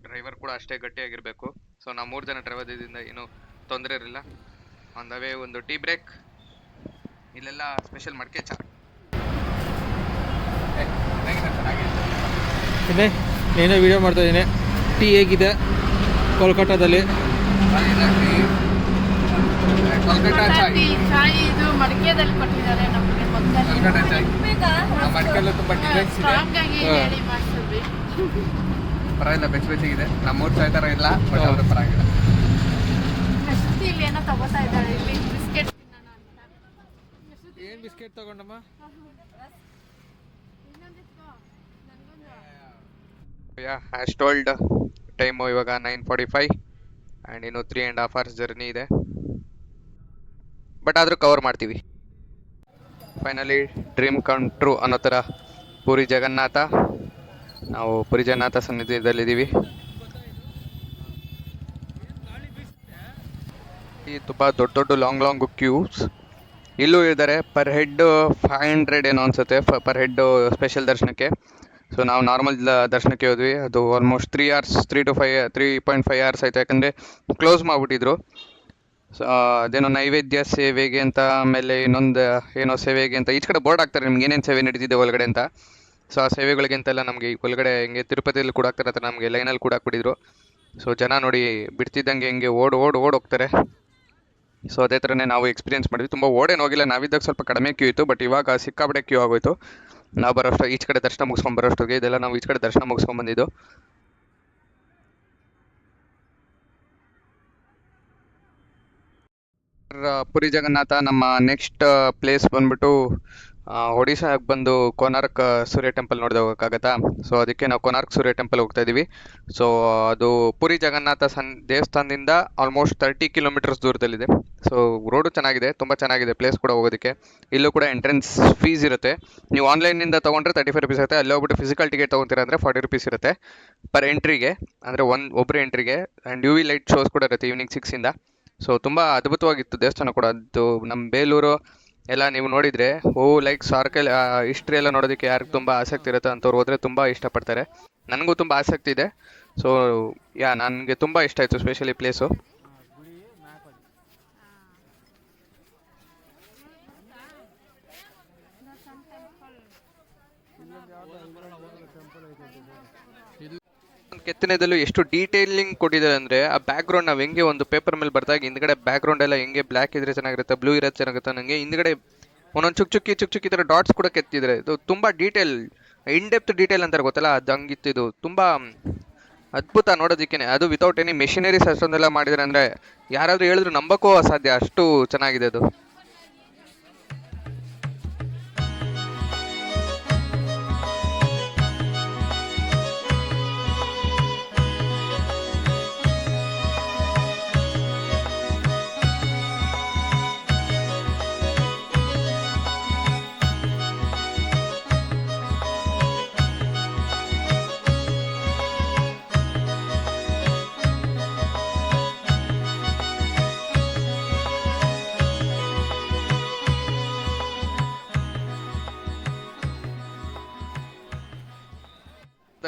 ಡ್ರೈವರ್ ಕೂಡ ಅಷ್ಟೇ ಗಟ್ಟಿಯಾಗಿರಬೇಕು. ಸೊ ನಾವು 3 ಜನ ಡ್ರೈವರ್ ಇದ್ದಿಂದ ಏನೂ ತೊಂದರೆ ಇರಲಿಲ್ಲ. ಆನ್ ದ ವೇ ಒಂದು ಟೀ ಬ್ರೇಕ್. ಇಲ್ಲೆಲ್ಲ ಸ್ಪೆಷಲ್ ಮಡಿಕೆ ಚಾ. ಇನ್ನೇ ಏನೇ ವಿಡಿಯೋ ಮಾಡ್ತಾ ಇದ್ದೀನಿ. ಟೀ ಹೇಗಿದೆ ಕೋಲ್ಕತ್ತಾದಲ್ಲಿ? ಕೋಲ್ಕತ್ತಾ ಚಾಯ್. ಚಾಯ್ ಇದು ಮಡಿಕೆದಲ್ಲಿ ಕೊಟ್ಟಿದ್ದಾರೆ ನಮಗೆ ಮೊದಲನೇ. ಕೋಲ್ಕತ್ತಾ ಚಾಯ್. ನಮ್ಮ ಮಡಿಕೆಲ್ಲೂ ತುಂಬ ಡಿಸೈನ್ಸ್ ಇದೆ. ಸ್ಟ್ರಾಂಗ್ ಆಗಿ ಹೇಳಿ ಮಾಡಿಸಿದ್ವಿ. ಪರವಾಗಿಲ್ಲ, ಬೆಚ್ಚಗಿದೆ. ನಮ್ಮೂರು ಚಾಯ್ ಥರ ಇಲ್ಲ, ಬಟ್ ಅವ್ರ ಪರವಾಗಿಲ್ಲ. ಅಷ್ಟೇ ಇಲ್ಲಿ ಏನೋ ತಗೋತಾ ಇದ್ದಾರೆ. ಇಲ್ಲಿ ಬಿಸ್ಕೆಟ್ ತಿನ್ನೋಣ ಅಂತ. ಏನು ಬಿಸ್ಕೆಟ್ ತಗೊಂಡಮ್ಮ? ಆ್ಯಸ್ ಟೋಲ್ಡ್ ಟೈಮು ಇವಾಗ 9:45 ಆ್ಯಂಡ್ ಇನ್ನು 3.5 hours ಜರ್ನಿ ಇದೆ. ಬಟ್ ಆದರೂ ಕವರ್ ಮಾಡ್ತೀವಿ. ಫೈನಲಿ ಡ್ರೀಮ್ ಕಮ್ ಟ್ರೂ ಅನ್ನೋ ಥರ ಪುರಿ ಜಗನ್ನಾಥ. ನಾವು ಪುರಿ ಜಗನ್ನಾಥ ಸನ್ನಿಧಿಯಲ್ಲಿದ್ದೀವಿ. ಈ ತುಂಬ ದೊಡ್ಡ ದೊಡ್ಡ ಲಾಂಗ್ ಕ್ಯೂಸ್ ಇಲ್ಲೂ ಇದ್ದಾರೆ. ಪರ್ ಹೆಡ್ 500 ಏನೋ ಅನಿಸುತ್ತೆ ಪರ್ ಹೆಡ್ ಸ್ಪೆಷಲ್ ದರ್ಶನಕ್ಕೆ. ಸೊ ನಾವು ನಾರ್ಮಲ್ ದರ್ಶನಕ್ಕೆ ಹೋದ್ವಿ. ಅದು ಆಲ್ಮೋಸ್ಟ್ 3 hours, 3.5 hours ಆಯಿತು. ಯಾಕಂದರೆ ಕ್ಲೋಸ್ ಮಾಡಿಬಿಟ್ಟಿದ್ರು. ಸೊ ಅದೇನೋ ನೈವೇದ್ಯ ಸೇವೆಗೆ ಅಂತ, ಆಮೇಲೆ ಇನ್ನೊಂದು ಏನೋ ಸೇವೆಗೆ ಅಂತ ಈಚೆ ಕಡೆ ಬೋರ್ಡ್ ಹಾಕ್ತಾರೆ ನಿಮ್ಗೆ ಏನೇನು ಸೇವೆ ನಡೀತಿದೆ ಒಳಗಡೆ ಅಂತ. ಸೊ ಆ ಸೇವೆಗಳಿಗೆ ಅಂತೆಲ್ಲ ನಮಗೆ ಒಳಗಡೆ ಹೆಂಗೆ ತಿರುಪತಿಯಲ್ಲಿ ಕೂಡ ಹಾಕ್ತಾರೆ ಅಂತ ನಮಗೆ ಲೈನಲ್ಲಿ ಕೂಡ ಹಾಕ್ಬಿಟ್ಟಿದ್ರು. ಸೊ ಜನ ನೋಡಿ ಬಿಡ್ತಿದ್ದಂಗೆ ಹೆಂಗೆ ಓಡ್ ಹೋಗ್ತಾರೆ. ಸೊ ಅದೇ ಥರನೇ ನಾವು ಎಕ್ಸ್ಪೀರಿಯನ್ಸ್ ಮಾಡಿದ್ವಿ. ತುಂಬ ಓಡೇನು ಹೋಗಿಲ್ಲ, ನಾವಿದ್ದಾಗ ಸ್ವಲ್ಪ ಕಡಿಮೆ ಕ್ಯೂ ಇತ್ತು. ಬಟ್ ಇವಾಗ ಸಿಕ್ಕಾಪಟ್ಟೆ ಕ್ಯೂ ಆಗೋಯ್ತು. ನಾವು ಬರೋಷ್ಟು ಈಚೆ ಕಡೆ ದರ್ಶನ ಮುಗಿಸ್ಕೊಂಡು ಬರೋಷ್ಟೊಗೆ ಇದೆಲ್ಲ ನಾವು ಈಚೆ ಕಡೆ ದರ್ಶನ ಮುಗಿಸ್ಕೊಂಡು ಬಂದಿದ್ದು. ಪುರಿ ಜಗನ್ನಾಥ ನಮ್ಮ ನೆಕ್ಸ್ಟ್ ಪ್ಲೇಸ್ ಬಂದ್ಬಿಟ್ಟು ಒಡಿಶಾಗೆ ಬಂದು ಕೋನಾರ್ಕ್ ಸೂರ್ಯ ಟೆಂಪಲ್ ನೋಡಿದೆ ಹೋಗೋಕ್ಕಾಗತ್ತಾ. ಸೊ ಅದಕ್ಕೆ ನಾವು ಕೋನಾರ್ಕ್ ಸೂರ್ಯ ಟೆಂಪಲ್ ಹೋಗ್ತಾ ಇದ್ದೀವಿ. ಸೊ ಅದು ಪುರಿ ಜಗನ್ನಾಥ ದೇವಸ್ಥಾನದಿಂದ ಆಲ್ಮೋಸ್ಟ್ 30 ಕಿಲೋಮೀಟರ್ಸ್ ದೂರದಲ್ಲಿದೆ. ಸೊ ರೋಡು ಚೆನ್ನಾಗಿದೆ, ತುಂಬ ಚೆನ್ನಾಗಿದೆ ಪ್ಲೇಸ್ ಕೂಡ ಹೋಗೋದಕ್ಕೆ. ಇಲ್ಲೂ ಕೂಡ ಎಂಟ್ರೆನ್ಸ್ ಫೀಸ್ ಇರುತ್ತೆ. ನೀವು ಆನ್ಲೈನಿಂದ ತೊಗೊಂಡ್ರೆ 35 rupees ಇರುತ್ತೆ. ಅಲ್ಲಿ ಹೋಗ್ಬಿಟ್ಟು ಫಿಸಿಕಲ್ ಟಿಕೆಟ್ ತೊಗೊತೀರ ಅಂದರೆ 40 rupees ಇರುತ್ತೆ ಪರ್ ಎಂಟ್ರಿಗೆ, ಅಂದರೆ ಒಬ್ಬರು ಎಂಟ್ರಿಗೆ. ಆ್ಯಂಡ್ UV ಲೈಟ್ ಶೋಸ್ ಕೂಡ ಇರುತ್ತೆ ಈವ್ನಿಂಗ್ 6 ಸೊ ತುಂಬ ಅದ್ಭುತವಾಗಿತ್ತು ದೇವಸ್ಥಾನ ಕೂಡ. ಅದು ನಮ್ಮ ಬೇಲೂರು ಎಲ್ಲ ನೀವು ನೋಡಿದರೆ ಲೈಕ್ ಸಾರ್ಕಲ್ ಹಿಸ್ಟ್ರಿ ಎಲ್ಲ ನೋಡೋದಕ್ಕೆ ಯಾರಿಗೆ ತುಂಬ ಆಸಕ್ತಿ ಇರುತ್ತೆ ಅಂಥವ್ರು ಹೋದರೆ ತುಂಬ ಇಷ್ಟಪಡ್ತಾರೆ. ನನಗೂ ತುಂಬ ಆಸಕ್ತಿ ಇದೆ. ಸೊ ನನಗೆ ತುಂಬ ಇಷ್ಟ ಆಯಿತು ಸ್ಪೆಷಲಿ ಪ್ಲೇಸು. ಕೆತ್ತನೆದಲ್ಲೂ ಎಷ್ಟು ಡೀಟೇಲಿಂಗ್ ಕೊಟ್ಟಿದ್ದಾರೆ ಅಂದರೆ ಆ ಬ್ಯಾಕ್ಗ್ರೌಂಡ್ ನಾವು ಹೆಂಗೆ ಒಂದು ಪೇಪರ್ ಮೇಲೆ ಬರ್ದಾಗ ಹಿಂದ್ಗಡೆ ಬ್ಯಾಕ್ಗ್ರೌಂಡ್ ಎಲ್ಲ ಹೆಂಗೆ ಬ್ಲ್ಯಾಕ್ ಇದ್ರೆ ಚೆನ್ನಾಗಿರುತ್ತೆ, ಬ್ಲೂ ಇರೋದು ಚೆನ್ನಾಗಿರುತ್ತೆ, ನನಗೆ ಹಿಂದ್ಗಡೆ ಒಂದೊಂದು ಚುಕ್ಕಿ ಥರ ಡಾಟ್ಸ್ ಕೂಡ ಕೆತ್ತಿದ್ದಾರೆ. ಇದು ತುಂಬ ಡೀಟೇಲ್, ಇನ್ ಡೆಪ್ತ್ ಡೀಟೇಲ್ ಅಂತಾರೆ ಗೊತ್ತಲ್ಲ, ಅದು ಹಂಗಿತ್ತು. ಇದು ತುಂಬ ಅದ್ಭುತ ನೋಡೋದಕ್ಕೇನೆ. ಅದು ವಿತೌಟ್ ಎನಿ ಮೆಷಿನರೀಸ್ ಅಷ್ಟೊಂದೆಲ್ಲ ಮಾಡಿದ್ದಾರೆ ಅಂದರೆ ಯಾರಾದರೂ ಹೇಳಿದ್ರು ನಂಬಕ್ಕೂ ಅಸಾಧ್ಯ, ಅಷ್ಟು ಚೆನ್ನಾಗಿದೆ ಅದು.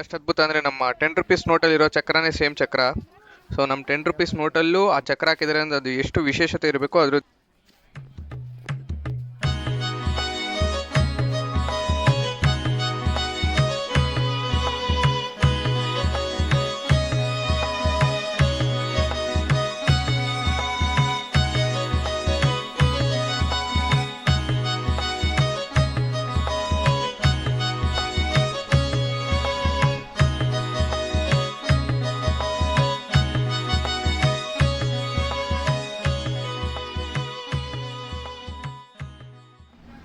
ಅಷ್ಟು ಅದ್ಭುತ ಅಂದರೆ ನಮ್ಮ 10 rupees ನೋಟಲ್ಲಿರೋ ಚಕ್ರನೇ ಸೇಮ್ ಚಕ್ರ. ಸೊ ನಮ್ಮ 10 rupees ನೋಟಲ್ಲೂ ಆ ಚಕ್ರ ಹಾಕಿದರೆ ಅಂದರೆ ಅದು ಎಷ್ಟು ವಿಶೇಷತೆ ಇರಬೇಕು. ಅದ್ರ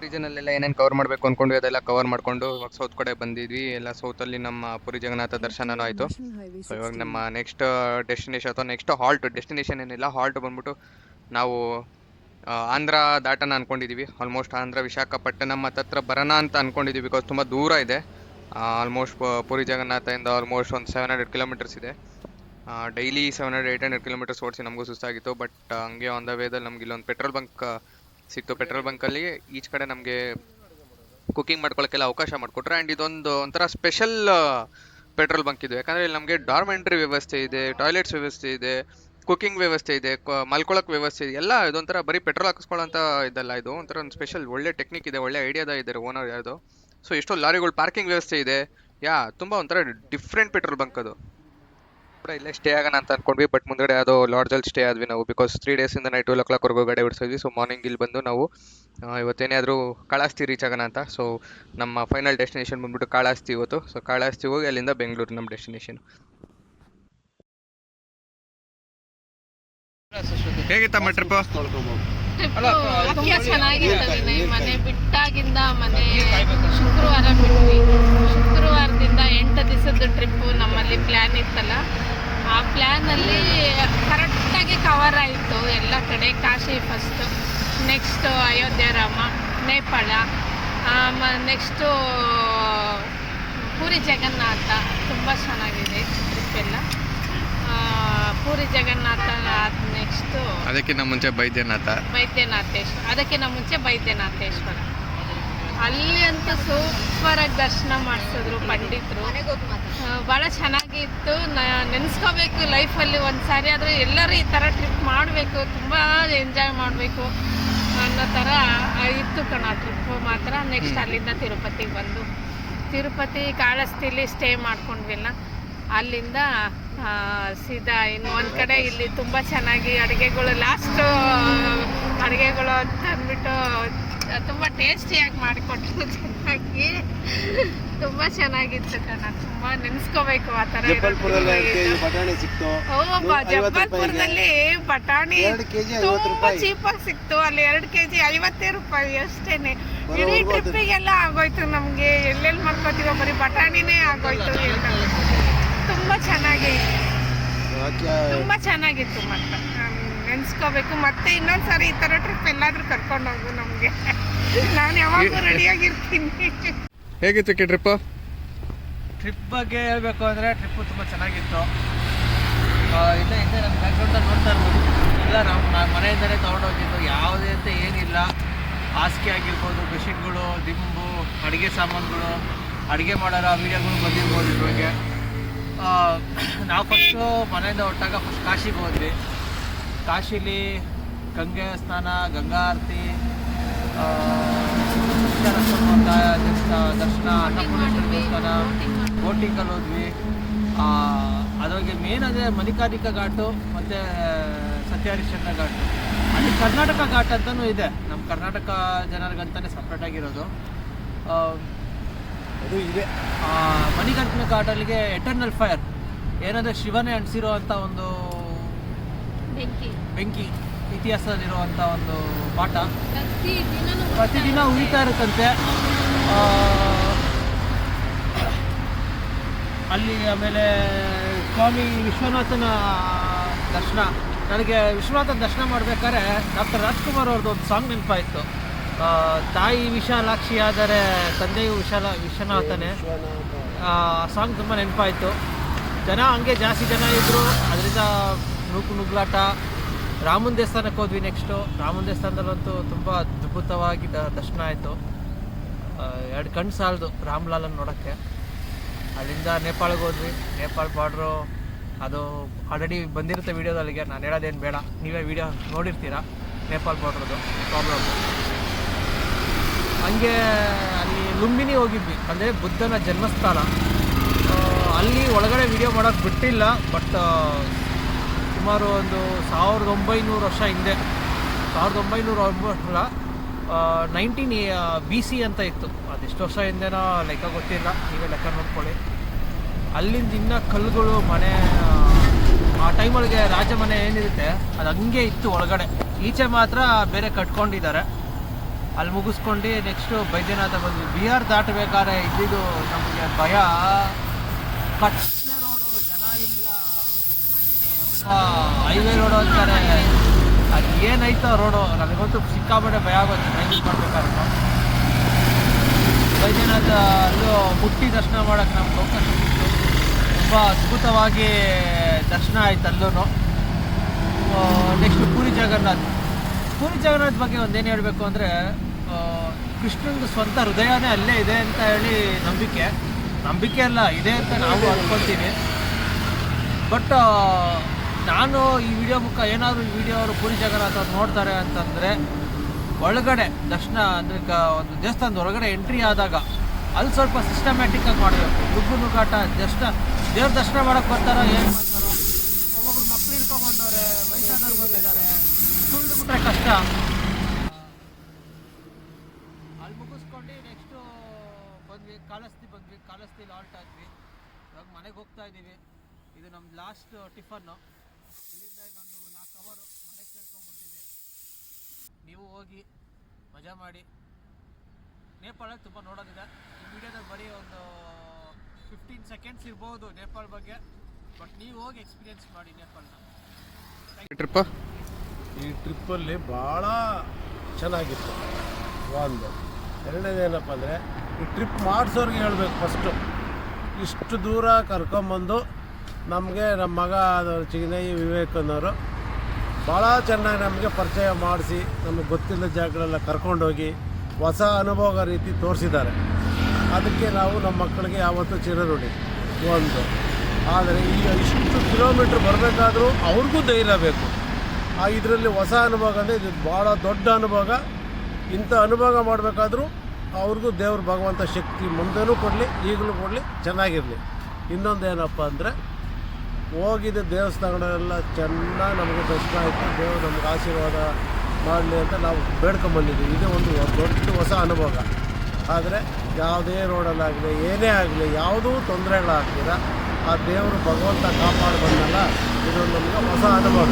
ರೀಜನಲ್ಲೆಲ್ಲ ಏನೇನು ಕವರ್ ಮಾಡಬೇಕು ಅಂದ್ಕೊಂಡ್ವಿ ಅದೆಲ್ಲ ಕವರ್ ಮಾಡಿಕೊಂಡು ಇವಾಗ ಸೌತ್ ಕಡೆ ಬಂದಿದ್ವಿ. ಎಲ್ಲ ಸೌತಲ್ಲಿ ನಮ್ಮ ಪುರಿ ಜಗನ್ನಾಥ ದರ್ಶನನೂ ಆಯಿತು. ಸೊ ಇವಾಗ ನಮ್ಮ ನೆಕ್ಸ್ಟ್ ಡೆಸ್ಟಿನೇಷನ್ ಅಥವಾ ನೆಕ್ಸ್ಟ್ ಡೆಸ್ಟಿನೇಷನ್ ಏನಿಲ್ಲ, ಹಾಲ್ಟ್ ಬಂದ್ಬಿಟ್ಟು ನಾವು ಆಂಧ್ರ ದಾಟನ ಅಂದ್ಕೊಂಡಿದ್ದೀವಿ. ಆಲ್ಮೋಸ್ಟ್ ಆಂಧ್ರ ವಿಶಾಖಪಟ್ಟಣಂ ಹತ್ರ ಬರೋಣ ಅಂತ ಅಂದ್ಕೊಂಡಿದ್ದೀವಿ. ಬಿಕಾಸ್ ತುಂಬ ದೂರ ಇದೆ. ಆಲ್ಮೋಸ್ಟ್ ಪುರಿ ಜಗನ್ನಾಥದಿಂದ ಆಲ್ಮೋಸ್ಟ್ ಒಂದು 700 ಕಿಲೋಮೀಟರ್ಸ್ ಇದೆ. ಡೈಲಿ 700-800 ಕಿಲೋಮೀಟರ್ಸ್ ಓಡಿಸಿ ನಮಗೂ ಸುಸ್ತಾಗಿತ್ತು. ಬಟ್ ಹಂಗೆ ಆನ್ ದ ವೇದಲ್ಲಿ ನಮ್ಗೆ ಇಲ್ಲೊಂದು ಪೆಟ್ರೋಲ್ ಬಂಕ್ ಸಿಕ್ತು. ಪೆಟ್ರೋಲ್ ಬಂಕಲ್ಲಿ ಈಚ್ ಕಡೆ ನಮಗೆ ಕುಕಿಂಗ್ ಮಾಡ್ಕೊಳ್ಳೋಕ್ಕೆಲ್ಲ ಅವಕಾಶ ಮಾಡಿಕೊಟ್ರು. ಆ್ಯಂಡ್ ಇದೊಂದು ಒಂಥರ ಸ್ಪೆಷಲ್ ಪೆಟ್ರೋಲ್ ಬಂಕ್ ಇದು. ಯಾಕಂದರೆ ಇಲ್ಲಿ ನಮಗೆ ಡಾರ್ಮೆಂಟ್ರಿ ವ್ಯವಸ್ಥೆ ಇದೆ, ಟಾಯ್ಲೆಟ್ಸ್ ವ್ಯವಸ್ಥೆ ಇದೆ, ಕುಕಿಂಗ್ ವ್ಯವಸ್ಥೆ ಇದೆ, ಮಲ್ಕೊಳ್ಳೋಕೆ ವ್ಯವಸ್ಥೆ ಇದೆ. ಎಲ್ಲ ಇದೊಂಥರ ಬರೀ ಪೆಟ್ರೋಲ್ ಹಾಕಿಸ್ಕೊಳ್ಳೋಂಥ ಇದಲ್ಲ, ಇದು ಒಂಥರ ಒಂದು ಸ್ಪೆಷಲ್ ಒಳ್ಳೆ ಟೆಕ್ನಿಕ್ ಇದೆ, ಒಳ್ಳೆ ಐಡಿಯಾದ ಇದ್ದಾರೆ ಓನರ್ ಯಾವುದು. ಸೊ ಎಷ್ಟೋ ಲಾರಿಗಳು ಪಾರ್ಕಿಂಗ್ ವ್ಯವಸ್ಥೆ ಇದೆ. ತುಂಬ ಒಂಥರ ಡಿಫ್ರೆಂಟ್ ಪೆಟ್ರೋಲ್ ಬಂಕ್ ಅದು. ಕೂಡ ಇಲ್ಲೇ ಸ್ಟೇ ಆಗೋಣ ಅಂತ ಅನ್ಕೊಂಡ್ವಿ. ಬಟ್ ಮುಂದ್ಗಡೆ ಯಾವುದೋ ಲಾಡ್ಜಲ್ಲಿ ಸ್ಟೇ ಆದ್ವಿ ನಾವು. ಬಿಕಾಸ್ 3 ಡೇಸಿಂದ ನೈಟ್ 12 o'clockವರೆಗೂ ಗಾಡಿ ಬಿಡಿಸಿದ್ವಿ. ಸೊ ಮಾರ್ನಿಂಗ್ ಇಲ್ಲಿ ಬಂದು ನಾವು ಇವತ್ತೇನೇ ಆದರೂ ಕಾಳಹಸ್ತಿ ರೀಚ್ ಆಗೋಣ ಅಂತ. ಸೊ ನಮ್ಮ ಫೈನಲ್ ಡೆಸ್ಟಿನೇಷನ್ ಬಂದ್ಬಿಟ್ಟು ಕಾಳಹಸ್ತಿ ಇವತ್ತು. ಸೊ ಕಾಳಹಸ್ತಿ ಹೋಗಿ ಅಲ್ಲಿಂದ ಬೆಂಗಳೂರು ನಮ್ಮ ಡೆಸ್ಟಿನೇಷನ್. ಹೇಗಿತ್ತಮ್ಮ ಟ್ರಿಪ್? ತುಂಬಾ ಚೆನ್ನಾಗಿತ್ತು ವಿನಯ್. ಮನೆ ಬಿಟ್ಟಾಗಿಂದ ಶುಕ್ರವಾರ ಬಿಟ್ವಿ. ಶುಕ್ರವಾರದಿಂದ 8 ದಿವಸದ ಟ್ರಿಪ್ಪು ನಮ್ಮಲ್ಲಿ ಪ್ಲ್ಯಾನ್ ಇತ್ತಲ್ಲ, ಆ ಪ್ಲ್ಯಾನಲ್ಲಿ ಕರೆಕ್ಟಾಗಿ ಕವರ್ ಆಯಿತು ಎಲ್ಲ ಕಡೆ. Kashi first, next Ayodhya Rama, Nepal, next Puri Jagannath. ತುಂಬ ಚೆನ್ನಾಗಿದೆ ಟ್ರಿಪ್ ಎಲ್ಲ. ಪೂರಿ ಜಗನ್ನಾಥ ಆದ ನೆಕ್ಸ್ಟು ಅದಕ್ಕಿಂತ ಮುಂಚೆ ಬೈದ್ಯನಾಥೇಶ್ವರ, ಅದಕ್ಕಿಂತ ಮುಂಚೆ ಬೈದ್ಯನಾಥೇಶ್ವರ. ಅಲ್ಲಿ ಅಂತೂ ಸೂಪರಾಗಿ ದರ್ಶನ ಮಾಡಿಸಿದ್ರು ಪಂಡಿತರು. ಭಾಳ ಚೆನ್ನಾಗಿತ್ತು. ನೆನೆಸ್ಕೋಬೇಕು ಲೈಫಲ್ಲಿ ಒಂದು ಸಾರಿ ಆದರೂ ಎಲ್ಲರೂ ಈ ಥರ ಟ್ರಿಪ್ ಮಾಡಬೇಕು, ತುಂಬ ಎಂಜಾಯ್ ಮಾಡಬೇಕು ಅನ್ನೋ ಥರ ಇತ್ತು ಕಣ ಟ್ರಿಪ್ ಮಾತ್ರ. ನೆಕ್ಸ್ಟ್ ಅಲ್ಲಿಂದ ತಿರುಪತಿಗೆ ಬಂದು ತಿರುಪತಿ ಕಾಳಹಸ್ತಿಲಿ ಸ್ಟೇ ಮಾಡ್ಕೊಂಡ್ವಿಲ್ಲ. ಅಲ್ಲಿಂದ ಸೀದಾ ಇನ್ನೊಂದು ಕಡೆ ಇಲ್ಲಿ ತುಂಬ ಚೆನ್ನಾಗಿ ಅಡುಗೆಗಳು, ಲಾಸ್ಟು ಅಡುಗೆಗಳು ಅಂತ ಅಂದ್ಬಿಟ್ಟು ತುಂಬ ಟೇಸ್ಟಿಯಾಗಿ ಮಾಡಿಕೊಟ್ರು. ಚೆನ್ನಾಗಿ ತುಂಬ ಚೆನ್ನಾಗಿತ್ತು ಕಣ. ತುಂಬ ನೆನೆಸ್ಕೋಬೇಕು ಆ ಥರ. ಜಬ್ಬಲ್ಪುರದಲ್ಲಿ ಬಟಾಣಿ ತುಂಬ ಚೀಪಾಗಿ ಸಿಕ್ತು. ಅಲ್ಲಿ 2 kg 50 ರೂಪಾಯಿ ಅಷ್ಟೇನೆ. ಇಡೀ ಟ್ರಿಪ್ಪಿಗೆಲ್ಲ ಆಗೋಯ್ತು ನಮಗೆ. ಎಲ್ಲೆಲ್ಲಿ ಮಾಡ್ಕೋತೀವೋ ಬರೀ ಬಟಾಣಿನೇ ಆಗೋಯ್ತು. ತುಂಬ ಚೆನ್ನಾಗಿತ್ತು ಮಾತ್ರ. ನೆನೆಸ್ಕೋಬೇಕು. ಮತ್ತೆ ಇನ್ನೊಂದ್ಸರಿ ಈ ಥರ ಟ್ರಿಪ್ ಎಲ್ಲಾದರೂ ಕರ್ಕೊಂಡೋಗು ನಮಗೆ. ನಾನು ಯಾವಾಗೂ ರೆಡಿಯಾಗಿರ್ತೀನಿ. ಹೇಗಿತ್ತು ಟ್ರಿಪ್? ಟ್ರಿಪ್ ಬಗ್ಗೆ ಹೇಳಬೇಕು ಅಂದರೆ ಟ್ರಿಪ್ಪು ತುಂಬ ಚೆನ್ನಾಗಿತ್ತು. ಹಿಂದೆ ನಮ್ಮ ಬ್ಯಾಕ್ಗ್ರೌಂಡಲ್ಲಿ ನೋಡ್ತಾ ಇರ್ಬೋದು, ಎಲ್ಲ ನಮ್ಮ ಮನೆಯಿಂದಲೇ ತೊಗೊಂಡೋಗಿದ್ದು. ಯಾವುದೇ ಅಂತ ಏನಿಲ್ಲ. ಹಾಸಿಗೆ ಆಗಿರ್ಬೋದು, ಬೆಡ್ಶೀಟ್ಗಳು, ದಿಂಬು, ಅಡುಗೆ ಸಾಮಾನುಗಳು, ಅಡುಗೆ ಮಾಡೋರ ವೀಡಿಯೋಗಳು ಬಂದಿರ್ಬೋದು ಇದ್ರೊಳಗೆ. ನಾವು ಫಸ್ಟು ಮನೆಯಿಂದ ಹೊರಟಾಗ ಫಸ್ಟ್ ಕಾಶಿಗೆ ಹೋದ್ವಿ. ಕಾಶಿಲಿ ಗಂಗೆ ಸ್ನಾನ, ಗಂಗಾ ಆರತಿ, ದರ್ಶನ, ಅನ್ನಪೂರ್ಣೇಶ್ವರಿ ದೇವಸ್ಥಾನ, ಬೋಟಿಂಗಲ್ಲಿ ಹೋದ್ವಿ. ಅದ್ರಾಗೆ ಮೇನ್ ಅದೇ ಮಲ್ಲಿಕಾರ್ಜುನ ಘಾಟು ಮತ್ತು ಸತ್ಯಹರಿಶ್ಚಂದ್ರ ಘಾಟು. ಅಲ್ಲಿ ಕರ್ನಾಟಕ ಘಾಟ್ ಅಂತಲೂ ಇದೆ, ನಮ್ಮ ಕರ್ನಾಟಕ ಜನರಿಗಂತಲೇ ಸಪ್ರೇಟಾಗಿರೋದು ಅದು ಇದೆ. ಮಲ್ಲಿಕಾರ್ಜುನ ಘಾಟಲ್ಲಿಗೆ ಎಟರ್ನಲ್ ಫೈರ್, ಏನಂದರೆ ಶಿವನೇ ಅಂಟಿಸಿರೋ ಅಂಥ ಒಂದು ಬೆಂಕಿ, ಇತಿಹಾಸದಲ್ಲಿರುವಂಥ ಒಂದು ಪಾಠ ಪ್ರತಿದಿನ ಉಳಿತಾ ಇರುತ್ತಂತೆ ಅಲ್ಲಿ. ಆಮೇಲೆ ಸ್ವಾಮಿ ವಿಶ್ವನಾಥನ ದರ್ಶನ. ನನಗೆ ವಿಶ್ವನಾಥನ ದರ್ಶನ ಮಾಡಬೇಕಾದ್ರೆ ಡಾಕ್ಟರ್ ರಾಜ್ಕುಮಾರ್ ಅವ್ರದ್ದು ಒಂದು ಸಾಂಗ್ ನೆನಪಾಯಿತು. ತಾಯಿ ವಿಶಾಲಾಕ್ಷಿ ಆದರೆ ತಂದೆಯು ವಿಶ್ವನಾಥನೇ. ಆ ಸಾಂಗ್ ತುಂಬ ನೆನಪಾಯಿತು. ಜನ ಹಂಗೆ ಜಾಸ್ತಿ ಜನ ಇದ್ದರು, ಅದರಿಂದ ನುಗ್ಲಾಟ. ರಾಮನ ದೇವಸ್ಥಾನಕ್ಕೆ ಹೋದ್ವಿ. ನೆಕ್ಸ್ಟು ರಾಮನ ದೇವಸ್ಥಾನದಲ್ಲಂತೂ ತುಂಬ ಅದ್ಭುತವಾಗಿ ದರ್ಶನ ಆಯಿತು. 2 ಕಣ್ಣು ಸಾಲದು ರಾಮ್ಲಾಲನ್ನು ನೋಡೋಕ್ಕೆ. ಅಲ್ಲಿಂದ ನೇಪಾಳಿಗೆ ಹೋದ್ವಿ. ನೇಪಾಳ ಬಾರ್ಡ್ರು ಅದು ಆಲ್ರೆಡಿ ಬಂದಿರುತ್ತೆ ವೀಡಿಯೋದಲ್ಲಿಗೆ, ನಾನು ಹೇಳೋದೇನು ಬೇಡ, ನೀವೇ ವೀಡಿಯೋ ನೋಡಿರ್ತೀರ ನೇಪಾಳ ಬಾರ್ಡ್ರದ್ದು ಪ್ರಾಬ್ಲಮ್ಮು. ಹಂಗೆ ಅಲ್ಲಿ ಲುಂಬಿನಿ ಹೋಗಿದ್ವಿ, ಅಂದರೆ ಬುದ್ಧನ ಜನ್ಮಸ್ಥಾನ. ಅಲ್ಲಿ ಒಳಗಡೆ ವೀಡಿಯೋ ಮಾಡೋಕ್ಕೆ ಬಿಟ್ಟಿಲ್ಲ. ಬಟ್ ಸುಮಾರು ಒಂದು 1900 ವರ್ಷ ಹಿಂದೆ, 1900 19 BC ಅಂತ ಇತ್ತು. ಅದೆಷ್ಟು ವರ್ಷ ಹಿಂದೆನೋ ಲೆಕ್ಕ ಗೊತ್ತಿಲ್ಲ, ನೀವೇ ಲೆಕ್ಕ ನೋಡ್ಕೊಳ್ಳಿ. ಅಲ್ಲಿಂದ ಇನ್ನೂ ಕಲ್ಲುಗಳು, ಮನೆ, ಆ ಟೈಮೊಳಗೆ ರಾಜಮನೆ ಏನಿರುತ್ತೆ ಅದು ಹಂಗೆ ಇತ್ತು ಒಳಗಡೆ. ಈಚೆ ಮಾತ್ರ ಬೇರೆ ಕಟ್ಕೊಂಡಿದ್ದಾರೆ. ಅಲ್ಲಿ ಮುಗಿಸ್ಕೊಂಡು ನೆಕ್ಸ್ಟು ಬೈದ್ಯನಾಥ ಬಂದ್ವಿ. ಬಿಹಾರ್ ದಾಟಬೇಕಾದ್ರೆ ಇದ್ದಿದ್ದು ನಮಗೆ ಭಯ. ಕಟ್ಲೆ ರೋಡು, ಜನ ಇಲ್ಲ, ಹೈವೇ ರೋಡು ಅಂತಾರೆ. ಅದು ಏನಾಯ್ತು ರೋಡು, ನನಗಂತೂ ಸಿಕ್ಕಾಪಟ್ಟೆ ಭಯ ಆಗುತ್ತೆ ಡ್ರೈವಿಂಗ್ ಮಾಡ್ಬೇಕಾದ್ರೆ. ಬೈದ್ಯನಾಥ ಅಲ್ಲೂ ಮುಟ್ಟಿ ದರ್ಶನ ಮಾಡೋಕ್ಕೆ ನಮ್ಗೆ ಅವಕಾಶ ಸಿಕ್ತು. ತುಂಬ ಅದ್ಭುತವಾಗಿ ದರ್ಶನ ಆಯ್ತು ಅಲ್ಲೂ. ನೆಕ್ಸ್ಟ್ ಪೂರಿ ಜಗನ್ನಾಥ್ ಬಗ್ಗೆ ಒಂದೇನು ಹೇಳಬೇಕು ಅಂದರೆ, ಕೃಷ್ಣಂದು ಸ್ವಂತ ಹೃದಯನೇ ಅಲ್ಲೇ ಇದೆ ಅಂತ ಹೇಳಿ ನಂಬಿಕೆ ಅಲ್ಲ, ಇದೆ ಅಂತ ನಾವು ಅಂದ್ಕೊತೀವಿ. ಬಟ್ ನಾನು ಈ ವಿಡಿಯೋ ಏನಾದರೂ ಈ ವಿಡಿಯೋ ಅವರು ಪೂರಿ ಜಗನ್ನಾಥ್ ಅವ್ರು ನೋಡ್ತಾರೆ ಅಂತಂದರೆ, ಒಳಗಡೆ ದರ್ಶನ ಅಂದರೆ ಒಂದು ದೇವಸ್ಥಾನದ ಹೊರಗಡೆ ಎಂಟ್ರಿ ಆದಾಗ ಅಲ್ಲಿ ಸ್ವಲ್ಪ ಸಿಸ್ಟಮ್ಯಾಟಿಕ್ಕಾಗಿ ಮಾಡಬೇಕು. ನುಗ್ಗಾಟ ದೇವ್ರ ದರ್ಶನ ಮಾಡೋಕ್ಕೆ ಬರ್ತಾರೋ ಏನು ಮಾಡ್ತಾರೋ, ಒಬ್ಬೊಬ್ರು ಮಕ್ಳು ಹಿಡ್ಕೊಂಡ್ಬಂದವ್ರೆ, ವಯಸ್ಸಾದವ್ರು ಬಂದಿದ್ದಾರೆ, ಬಿಟ್ರೆ ಕಷ್ಟ. ಅಲ್ಲಿ ಮುಗಿಸ್ಕೊಂಡು ನೆಕ್ಸ್ಟು ಕಾಳಸ್ತಿಲಿ ಆಲ್ಟ್ ಆದ್ವಿ. ಇವಾಗ ಮನೆಗೆ ಹೋಗ್ತಾ ಇದ್ದೀವಿ. ಇದು ನಮ್ಮ ಲಾಸ್ಟ್ ಟಿಫನ್ನು. ಇಲ್ಲಿಂದ ಇನ್ನೊಂದು 4 ಅವರ್ ಮನೆಗೆ ಸೇರ್ಕೊಂಡ್ಬಿಡ್ತೀವಿ. ನೀವು ಹೋಗಿ ಮಜಾ ಮಾಡಿ. ನೇಪಾಳಲ್ಲಿ ತುಂಬ ನೋಡೋದಿದೆ. ಈ ವಿಡಿಯೋದಲ್ಲಿ ಬರೀ ಒಂದು 15 ಸೆಕೆಂಡ್ಸ್ ಇರ್ಬೋದು ನೇಪಾಳ ಬಗ್ಗೆ, ಬಟ್ ನೀವು ಹೋಗಿ ಎಕ್ಸ್ಪೀರಿಯನ್ಸ್ ಮಾಡಿ ನೇಪಾಳನ. ಈ ಟ್ರಿಪ್ಪಲ್ಲಿ ಭಾಳ ಚೆನ್ನಾಗಿತ್ತು. ಒಂದು ಎರಡನೇದೇನಪ್ಪ ಅಂದರೆ, ಈ ಟ್ರಿಪ್ ಮಾಡಿಸೋರಿಗೆ ಹೇಳ್ಬೇಕು ಫಸ್ಟು. ಇಷ್ಟು ದೂರ ಕರ್ಕೊಂಬಂದು ನಮಗೆ ನಮ್ಮ ಮಗ ಚಿಗನೈ ವಿವೇಕ್ ಅನ್ನೋರು ಭಾಳ ಚೆನ್ನಾಗಿ ನಮಗೆ ಪರಿಚಯ ಮಾಡಿಸಿ, ನಮಗೆ ಗೊತ್ತಿಲ್ಲದ ಜಾಗಗಳೆಲ್ಲ ಕರ್ಕೊಂಡೋಗಿ ಹೊಸ ಅನುಭವ ರೀತಿ ತೋರಿಸಿದ್ದಾರೆ. ಅದಕ್ಕೆ ನಾವು ನಮ್ಮ ಮಕ್ಕಳಿಗೆ ಯಾವತ್ತೂ ಚಿರಋಣಿ. ಒಂದು ಆದರೆ ಈಗ ಇಷ್ಟು ಕಿಲೋಮೀಟ್ರ್ ಬರಬೇಕಾದ್ರೂ ಅವ್ರಿಗೂ ಧೈರ್ಯ ಬೇಕು. ಇದರಲ್ಲಿ ಹೊಸ ಅನುಭವ ಅಂದರೆ ಇದು ಭಾಳ ದೊಡ್ಡ ಅನುಭವ. ಇಂಥ ಅನುಭವ ಮಾಡಬೇಕಾದ್ರೂ ಅವ್ರಿಗೂ ದೇವ್ರ ಭಗವಂತ ಶಕ್ತಿ ಮುಂದೆನೂ ಕೊಡಲಿ, ಈಗಲೂ ಕೊಡಲಿ, ಚೆನ್ನಾಗಿರಲಿ. ಇನ್ನೊಂದೇನಪ್ಪ ಅಂದರೆ, ಹೋಗಿದ್ದ ದೇವಸ್ಥಾನಗಳೆಲ್ಲ ಚೆನ್ನಾಗಿ ನಮಗೆ ದರ್ಶನ ಆಯಿತು. ದೇವರು ನಮಗೆ ಆಶೀರ್ವಾದ ಮಾಡಲಿ ಅಂತ ನಾವು ಬೇಡ್ಕೊಂಬಂದಿದ್ದೀವಿ. ಇದೇ ಒಂದು ದೊಡ್ಡ ಹೊಸ ಅನುಭವ. ಆದರೆ ಯಾವುದೇ ರೋಡಲ್ಲಾಗಲಿ ಏನೇ ಆಗಲಿ ಯಾವುದೂ ತೊಂದರೆಗಳಾಗ್ತೀರ ಆ ದೇವರು ಭಗವಂತ ಕಾಪಾಡಿ ಬಂದಲ್ಲ, ಇದೊಂದು ನಮಗೆ ಹೊಸ ಅನುಭವ.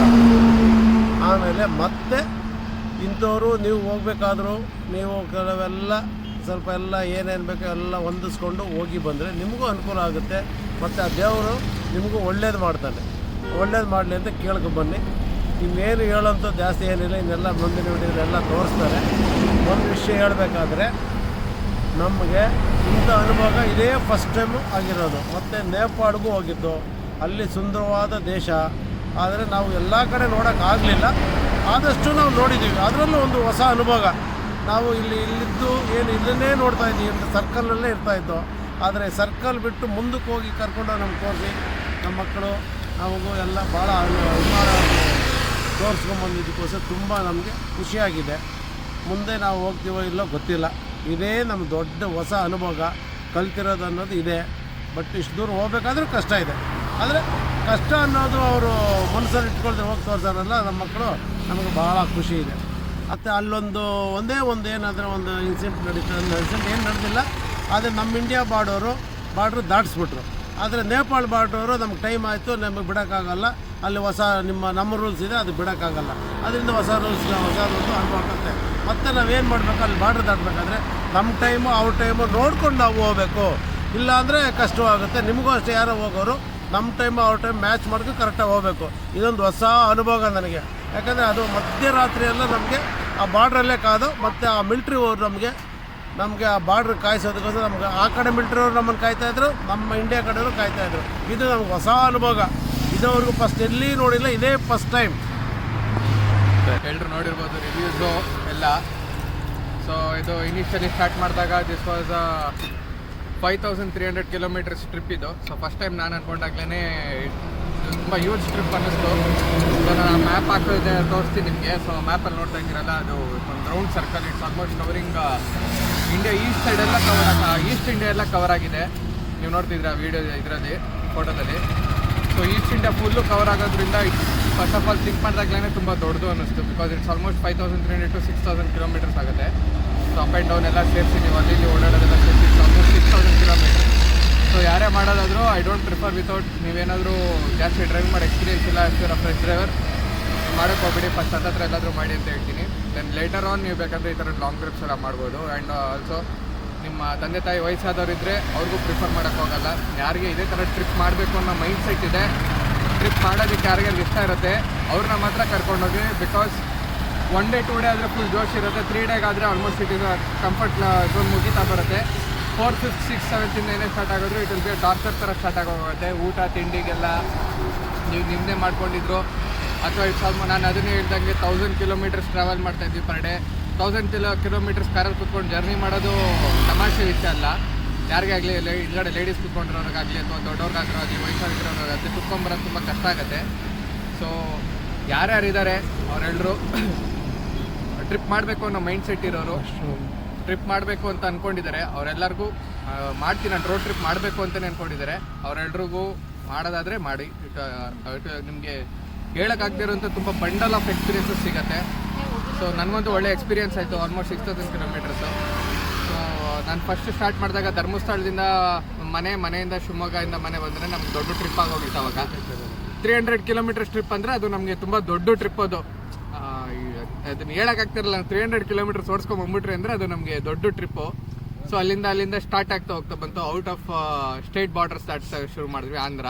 ಆಮೇಲೆ ಮತ್ತೆ ಇಂಥವರು ನೀವು ಹೋಗ್ಬೇಕಾದ್ರೂ ನೀವು ಕೆಲವೆಲ್ಲ ಸ್ವಲ್ಪ ಎಲ್ಲ ಏನೇನು ಬೇಕೋ ಎಲ್ಲ ಹೊಂದಿಸ್ಕೊಂಡು ಹೋಗಿ ಬಂದರೆ ನಿಮಗೂ ಅನುಕೂಲ ಆಗುತ್ತೆ. ಮತ್ತು ಆ ದೇವರು ನಿಮಗೂ ಒಳ್ಳೇದು ಮಾಡ್ತಾನೆ. ಒಳ್ಳೇದು ಮಾಡಲಿ ಅಂತ ಕೇಳ್ಕೊಂಬನ್ನಿ. ಇನ್ನೇನು ಹೇಳೋಂಥ ಜಾಸ್ತಿ ಏನಿಲ್ಲ. ಇನ್ನೆಲ್ಲ ಮುಂದಿನ ವಿಡಿಯೋದೆಲ್ಲ ತೋರಿಸ್ತಾರೆ. ಒಂದು ವಿಷಯ ಹೇಳಬೇಕಾದ್ರೆ, ನಮಗೆ ಇಂಥ ಅನುಭವ ಇದೇ ಫಸ್ಟ್ ಟೈಮು ಆಗಿರೋದು. ಮತ್ತು ನೇಪಾಳಿಗೂ ಹೋಗಿದ್ದು. ಅಲ್ಲಿ ಸುಂದರವಾದ ದೇಶ. ಆದರೆ ನಾವು ಎಲ್ಲ ಕಡೆ ನೋಡೋಕ್ಕಾಗಲಿಲ್ಲ. ಆದಷ್ಟು ನಾವು ನೋಡಿದ್ದೀವಿ. ಅದರಲ್ಲೂ ಒಂದು ಹೊಸ ಅನುಭವ. ನಾವು ಇಲ್ಲಿದ್ದು ಏನು ಇದನ್ನೇ ನೋಡ್ತಾ ಇದ್ದೀವಿ ಅಂತ ಸರ್ಕಲಲ್ಲೇ ಇರ್ತಾಯಿದ್ದೋ. ಆದರೆ ಸರ್ಕಲ್ ಬಿಟ್ಟು ಮುಂದಕ್ಕೆ ಹೋಗಿ ಕರ್ಕೊಂಡು ನಮ್ಗೆ ತೋರಿಸಿ ನಮ್ಮ ಮಕ್ಕಳು ನಮಗೂ ಎಲ್ಲ ಭಾಳ ಅಭಿಮಾನ ತೋರಿಸ್ಕೊಂಬಂದಿದ್ದಕ್ಕೋಸ್ಕರ ತುಂಬ ನಮಗೆ ಖುಷಿಯಾಗಿದೆ. ಮುಂದೆ ನಾವು ಹೋಗ್ತೀವೋ ಇಲ್ಲೋ ಗೊತ್ತಿಲ್ಲ. ಇದೇ ನಮ್ಮ ದೊಡ್ಡ ಹೊಸ ಅನುಭವ. ಕಲ್ತಿರೋದು ಅನ್ನೋದು ಇದೆ. ಬಟ್ ಇಷ್ಟು ದೂರ ಹೋಗ್ಬೇಕಾದ್ರೂ ಕಷ್ಟ ಇದೆ. ಆದರೆ ಕಷ್ಟ ಅನ್ನೋದು ಅವರು ಮನಸ್ಸಲ್ಲಿ ಇಟ್ಕೊಳ್ದೆ ಹೋಗಿ ತೋರಿಸೋರಲ್ಲ ನಮ್ಮ ಮಕ್ಕಳು, ನಮಗೆ ಭಾಳ ಖುಷಿ ಇದೆ. ಮತ್ತು ಅಲ್ಲೊಂದು ಒಂದೇ ಏನಾದರೂ ಒಂದು ಇನ್ಸಿಡೆಂಟ್ ನಡೀತದೆ. ಒಂದು ಇನ್ಸಿಡೆಂಟ್ ಏನು ನಡೆದಿಲ್ಲ. ಆದರೆ ನಮ್ಮ ಇಂಡಿಯಾ ಬಾರ್ಡ್ರು ದಾಟಿಸ್ಬಿಟ್ರು. ಆದರೆ ನೇಪಾಳ ಬಾರ್ಡ್ರವರು ನಮ್ಗೆ ಟೈಮ್ ಆಯಿತು, ನಮಗೆ ಬಿಡೋಕ್ಕಾಗಲ್ಲ, ಅಲ್ಲಿ ನಮ್ಮ ರೂಲ್ಸ್ ಇದೆ, ಅದು ಬಿಡೋಕ್ಕಾಗಲ್ಲ. ಅದರಿಂದ ಹೊಸ ರೂಲ್ಸ್ ಅನುಭವಕ್ಕೆ ಮತ್ತೆ ನಾವೇನು ಮಾಡಬೇಕು, ಅಲ್ಲಿ ಬಾರ್ಡ್ರ್ ದಾಟಬೇಕಾದ್ರೆ ನಮ್ಮ ಟೈಮು ಅವ್ರ ಟೈಮು ನೋಡ್ಕೊಂಡು ನಾವು ಹೋಗಬೇಕು. ಇಲ್ಲಾಂದರೆ ಕಷ್ಟವಾಗುತ್ತೆ. ನಿಮಗೂ ಅಷ್ಟೇ, ಯಾರೋ ಹೋಗೋರು ನಮ್ಮ ಟೈಮು ಅವ್ರ ಟೈಮ್ ಮ್ಯಾಚ್ ಮಾಡ್ಕೊಂಡು ಕರೆಕ್ಟಾಗಿ ಹೋಗಬೇಕು. ಇದೊಂದು ಹೊಸ ಅನುಭವ ನನಗೆ. ಯಾಕಂದರೆ ಅದು ಮಧ್ಯರಾತ್ರಿಯೆಲ್ಲ ನಮಗೆ ಆ ಬಾರ್ಡ್ರಲ್ಲೇ ಕಾದು, ಮತ್ತು ಆ ಮಿಲ್ಟ್ರಿ ಅವರು ನಮಗೆ ಆ ಬಾರ್ಡ್ರ್ ಕಾಯಿಸೋದಕ್ಕೋಸ್ಕರ ನಮ್ಗೆ ಆ ಕಡೆ ಮಿಲ್ಟ್ರಿಯವರು ನಮ್ಮನ್ನು ಕಾಯ್ತಾಯಿದ್ರು, ನಮ್ಮ ಇಂಡಿಯಾ ಕಡೆಯವರು ಕಾಯ್ತಾಯಿದ್ರು. ಇದು ನಮ್ಗೆ ಹೊಸ ಅನುಭವ. ಇದುವರೆಗೂ ಫಸ್ಟ್ ಎಲ್ಲಿ ನೋಡಿಲ್ಲ, ಇದೇ ಫಸ್ಟ್ ಟೈಮ್. ಎಲ್ಲರೂ ನೋಡಿರ್ಬೋದು ರಿವ್ಯೂಸು ಎಲ್ಲ. ಸೊ ಇದು ಇನಿಷಿಯಲಿ ಸ್ಟಾರ್ಟ್ ಮಾಡಿದಾಗ ದಿಸ್ ವಾಸ್ 5300 ಕಿಲೋಮೀಟರ್ಸ್ ಟ್ರಿಪ್ ಇದು. ಸೊ ಫಸ್ಟ್ ಟೈಮ್ ನಾನು ಅಂದ್ಕೊಂಡಾಗ್ಲೇ ತುಂಬ ಯೂಸ್ ಟ್ರಿಪ್ ಅನ್ನಿಸ್ತು. ಸೊ ನಾನು ಮ್ಯಾಪ್ ಹಾಕೋದೇ ತೋರಿಸ್ತೀನಿ ನಿಮಗೆ. ಸೊ ಮ್ಯಾಪಲ್ಲಿ ನೋಡ್ತಾ ಇದ್ದೀರಲ್ಲ, ಅದು ಒಂದು round circle. It's almost covering India East ಸೈಡೆಲ್ಲ ಈಸ್ಟ್ ಇಂಡಿಯಾ ಎಲ್ಲ ಕವರ್ ಆಗಿದೆ. ನೀವು ನೋಡ್ತಿದ್ದೀರಾ ವೀಡಿಯೋ ಇದರಲ್ಲಿ, ಫೋಟೋದಲ್ಲಿ. So East India full cover ಆಗೋದ್ರಿಂದ ಫಸ್ಟ್ ಆಫ್ ಆಲ್ ಥಿಂಕ್ ಮಾಡಿದಾಗಲೇ ತುಂಬ ದೊಡ್ಡದು ಅನ್ನಿಸ್ತು. Because it's almost 5300 to 6000 kilometres ಆಗುತ್ತೆ. ಸೊ ಅಪ್ ಆ್ಯಂಡ್ ಡೌನ್ ಎಲ್ಲ ಸೇರಿಸಿ ನೀವು ಅಲ್ಲಿ ಓಡಾಡೋದೆಲ್ಲ ಸೇರಿಸಿ ಇಟ್ಸ್ ಆಲ್ಮೋಸ್ಟ್ 6000 ಕಿಲೋಮೀಟರ್. ಸೊ ಯಾರೇ ಮಾಡೋದಾದರೂ ಐ ಡೋಂಟ್ ಪ್ರಿಫರ್ ವಿತೌಟ್ ನೀವೇನಾದರೂ ಜಾಸ್ತಿ ಡ್ರೈವಿಂಗ್ ಮಾಡೋ ಎಕ್ಸ್ಪೀರಿಯನ್ಸ್ ಇಲ್ಲ ಇರ್ತೀರ ಫ್ರೆಶ್ ಡ್ರೈವರ್ ಮಾಡೋಕ್ಕೆ ಹೋಗ್ಬಿಡಿ. ಫಸ್ಟ್ ಹತ್ರ ಎಲ್ಲಾದರೂ ಮಾಡಿ ಅಂತ ಹೇಳ್ತೀನಿ. ದೆನ್ ಲೇಟರ್ ಆನ್ ನೀವು ಬೇಕಂದರೆ ಈ ಥರ ಲಾಂಗ್ ಟ್ರಿಪ್ಸ್ ಎಲ್ಲ ಮಾಡ್ಬೋದು. ಆ್ಯಂಡ್ ಆಲ್ಸೋ ನಿಮ್ಮ ತಂದೆ ತಾಯಿ ವಯಸ್ಸಾದವರಿದ್ದರೆ ಅವ್ರಿಗೂ ಪ್ರಿಫರ್ ಮಾಡೋಕ್ಕೆ ಹೋಗಲ್ಲ. ಯಾರಿಗೆ ಇದೇ ಥರ ಟ್ರಿಪ್ ಮಾಡಬೇಕು ಅನ್ನೋ ಮೈಂಡ್ ಸೆಟ್ ಇದೆ, ಟ್ರಿಪ್ ಮಾಡೋದಕ್ಕೆ ಯಾರಿಗಾರು ಇಷ್ಟ ಇರುತ್ತೆ, ಅವ್ರನ್ನ ಮಾತ್ರ ಕರ್ಕೊಂಡೋಗಿ. ಬಿಕಾಸ್ 1 day 2 day ಆದರೆ ಫುಲ್ ಜೋಶ್ ಇರುತ್ತೆ. 3 days ಆದರೆ almost it is comfort zone ಮುಗಿತಾ ಬರುತ್ತೆ. 4th 5th 6th 7th ಏನೇ ಸ್ಟಾರ್ಟ್ ಆಗೋದ್ರು ಇಟ್ ವಿಲ್ ಬಿ ಟಾರ್ಚರ್ ಥರ ಸ್ಟಾರ್ಟ್ ಆಗೋಗುತ್ತೆ. ಊಟ ತಿಂಡಿಗೆಲ್ಲ ನೀವು ನಿಮ್ಮದೇ ಮಾಡ್ಕೊಂಡಿದ್ರು ಅಥವಾ ಇಟ್ಸ್ ಆಲ್ಮೋ ನಾನು ಅದನ್ನೇ ಹೇಳ್ದಂಗೆ 1000 ಕಿಲೋಮೀಟರ್ಸ್ ಟ್ರಾವೆಲ್ ಮಾಡ್ತಾಯಿದ್ವಿ ಪರ್ ಡೇ. 1000 ಕಿಲೋಮೀಟರ್ಸ್ ಕಾರಲ್ಲಿ ಕೂತ್ಕೊಂಡು ಜರ್ನಿ ಮಾಡೋದು ತಮಾಷೆ ವಿಷಯ ಅಲ್ಲ. ಯಾರಿಗೇ ಆಗಲಿ ಹಿಂದ್ಗಡೆ ಲೇಡೀಸ್ ಕೂತ್ಕೊಂಡಿರೋರಿಗಾಗಲಿ ಅಥವಾ ದೊಡ್ಡವ್ರಿಗಾಗಲಿ ವಯಸ್ಸಾಗಿರೋರಿಗಾಗಲಿ ಕೂತ್ಕೊಂಡ್ಬರೋದು ತುಂಬ ಕಷ್ಟ ಆಗುತ್ತೆ. ಸೊ ಯಾರ್ಯಾರಿದ್ದಾರೆ ಅವರೆಲ್ಲರೂ ಟ್ರಿಪ್ ಮಾಡಬೇಕು ಅನ್ನೋ ಮೈಂಡ್ ಸೆಟ್ ಇರೋರು, ಟ್ರಿಪ್ ಮಾಡಬೇಕು ಅಂತ ಅಂದ್ಕೊಂಡಿದ್ದಾರೆ ಅವರೆಲ್ಲರಿಗೂ ಮಾಡ್ತೀನಿ ನಾನು ರೋಡ್ ಟ್ರಿಪ್ ಮಾಡಬೇಕು ಅಂತಲೇ ಅಂದ್ಕೊಂಡಿದ್ದಾರೆ. ಅವರೆಲ್ರಿಗೂ ಮಾಡೋದಾದರೆ ಮಾಡಿ. ನಿಮಗೆ ಹೇಳೋಕ್ಕಾಗದಿರೋಂಥ ತುಂಬ ಬಂಡಲ್ ಆಫ್ ಎಕ್ಸ್ಪೀರಿಯನ್ಸಸ್ ಸಿಗುತ್ತೆ. ಸೊ ನನಗಂತೂ ಒಳ್ಳೆ ಎಕ್ಸ್ಪೀರಿಯನ್ಸ್ ಆಯಿತು. Almost 6000 kilometres. ಸೊ ನಾನು ಫಸ್ಟ್ ಸ್ಟಾರ್ಟ್ ಮಾಡಿದಾಗ ಧರ್ಮಸ್ಥಳದಿಂದ ಮನೆಯಿಂದ ಶಿವಮೊಗ್ಗದಿಂದ ಮನೆ ಬಂದರೆ ನಮ್ಗೆ ದೊಡ್ಡ ಟ್ರಿಪ್ ಆಗೋಗಿತ್ತು. ಅವಾಗ 300 ಕಿಲೋಮೀಟರ್ಸ್ ಟ್ರಿಪ್ ಅಂದರೆ ಅದು ನಮಗೆ ತುಂಬ ದೊಡ್ಡ ಟ್ರಿಪ್. ಅದು ಅದನ್ನು ಹೇಳೋಕ್ಕಾಗ್ತಿರಲ್ಲ. 300 ಕಿಲೋಮೀಟರ್ಸ್ ಓಡಿಸ್ಕೊಂಬಂದ್ಬಿಟ್ರಿ ಅಂದರೆ ಅದು ನಮಗೆ ದೊಡ್ಡ ಟ್ರಿಪ್ಪು. ಸೊ ಅಲ್ಲಿಂದ ಸ್ಟಾರ್ಟ್ ಆಗ್ತಾ ಹೋಗ್ತಾ ಬಂತು. ಔಟ್ ಆಫ್ ಸ್ಟೇಟ್ ಬಾರ್ಡರ್ ಶುರು ಮಾಡಿದ್ವಿ. ಆಂಧ್ರ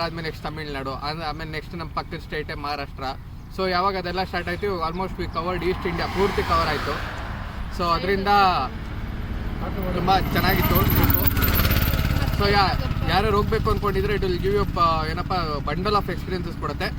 ಆದಮೇಲೆ ನೆಕ್ಸ್ಟ್ ತಮಿಳ್ನಾಡು, ಆಮೇಲೆ ನೆಕ್ಸ್ಟ್ ನಮ್ಮ ಪಕ್ಕದ ಸ್ಟೇಟೇ ಮಹಾರಾಷ್ಟ್ರ. ಸೊ ಯಾವಾಗ ಅದೆಲ್ಲ ಸ್ಟಾರ್ಟ್ ಆಯಿತು almost V covered East India ಪೂರ್ತಿ ಕವರ್ ಆಯಿತು. ಸೊ ಅದರಿಂದ ತುಂಬ ಚೆನ್ನಾಗಿತ್ತು ಟ್ರಿಪ್ಪು. ಸೊ ಯಾರು ಹೋಗಬೇಕು ಅಂದ್ಕೊಂಡಿದ್ರೆ ಇಟ್ ವಿಲ್ ಗಿವ್ ಯು ಏನಪ್ಪ ಬಂಡಲ್ ಆಫ್ ಎಕ್ಸ್ಪೀರಿಯನ್ಸಸ್ ಕೊಡುತ್ತೆ.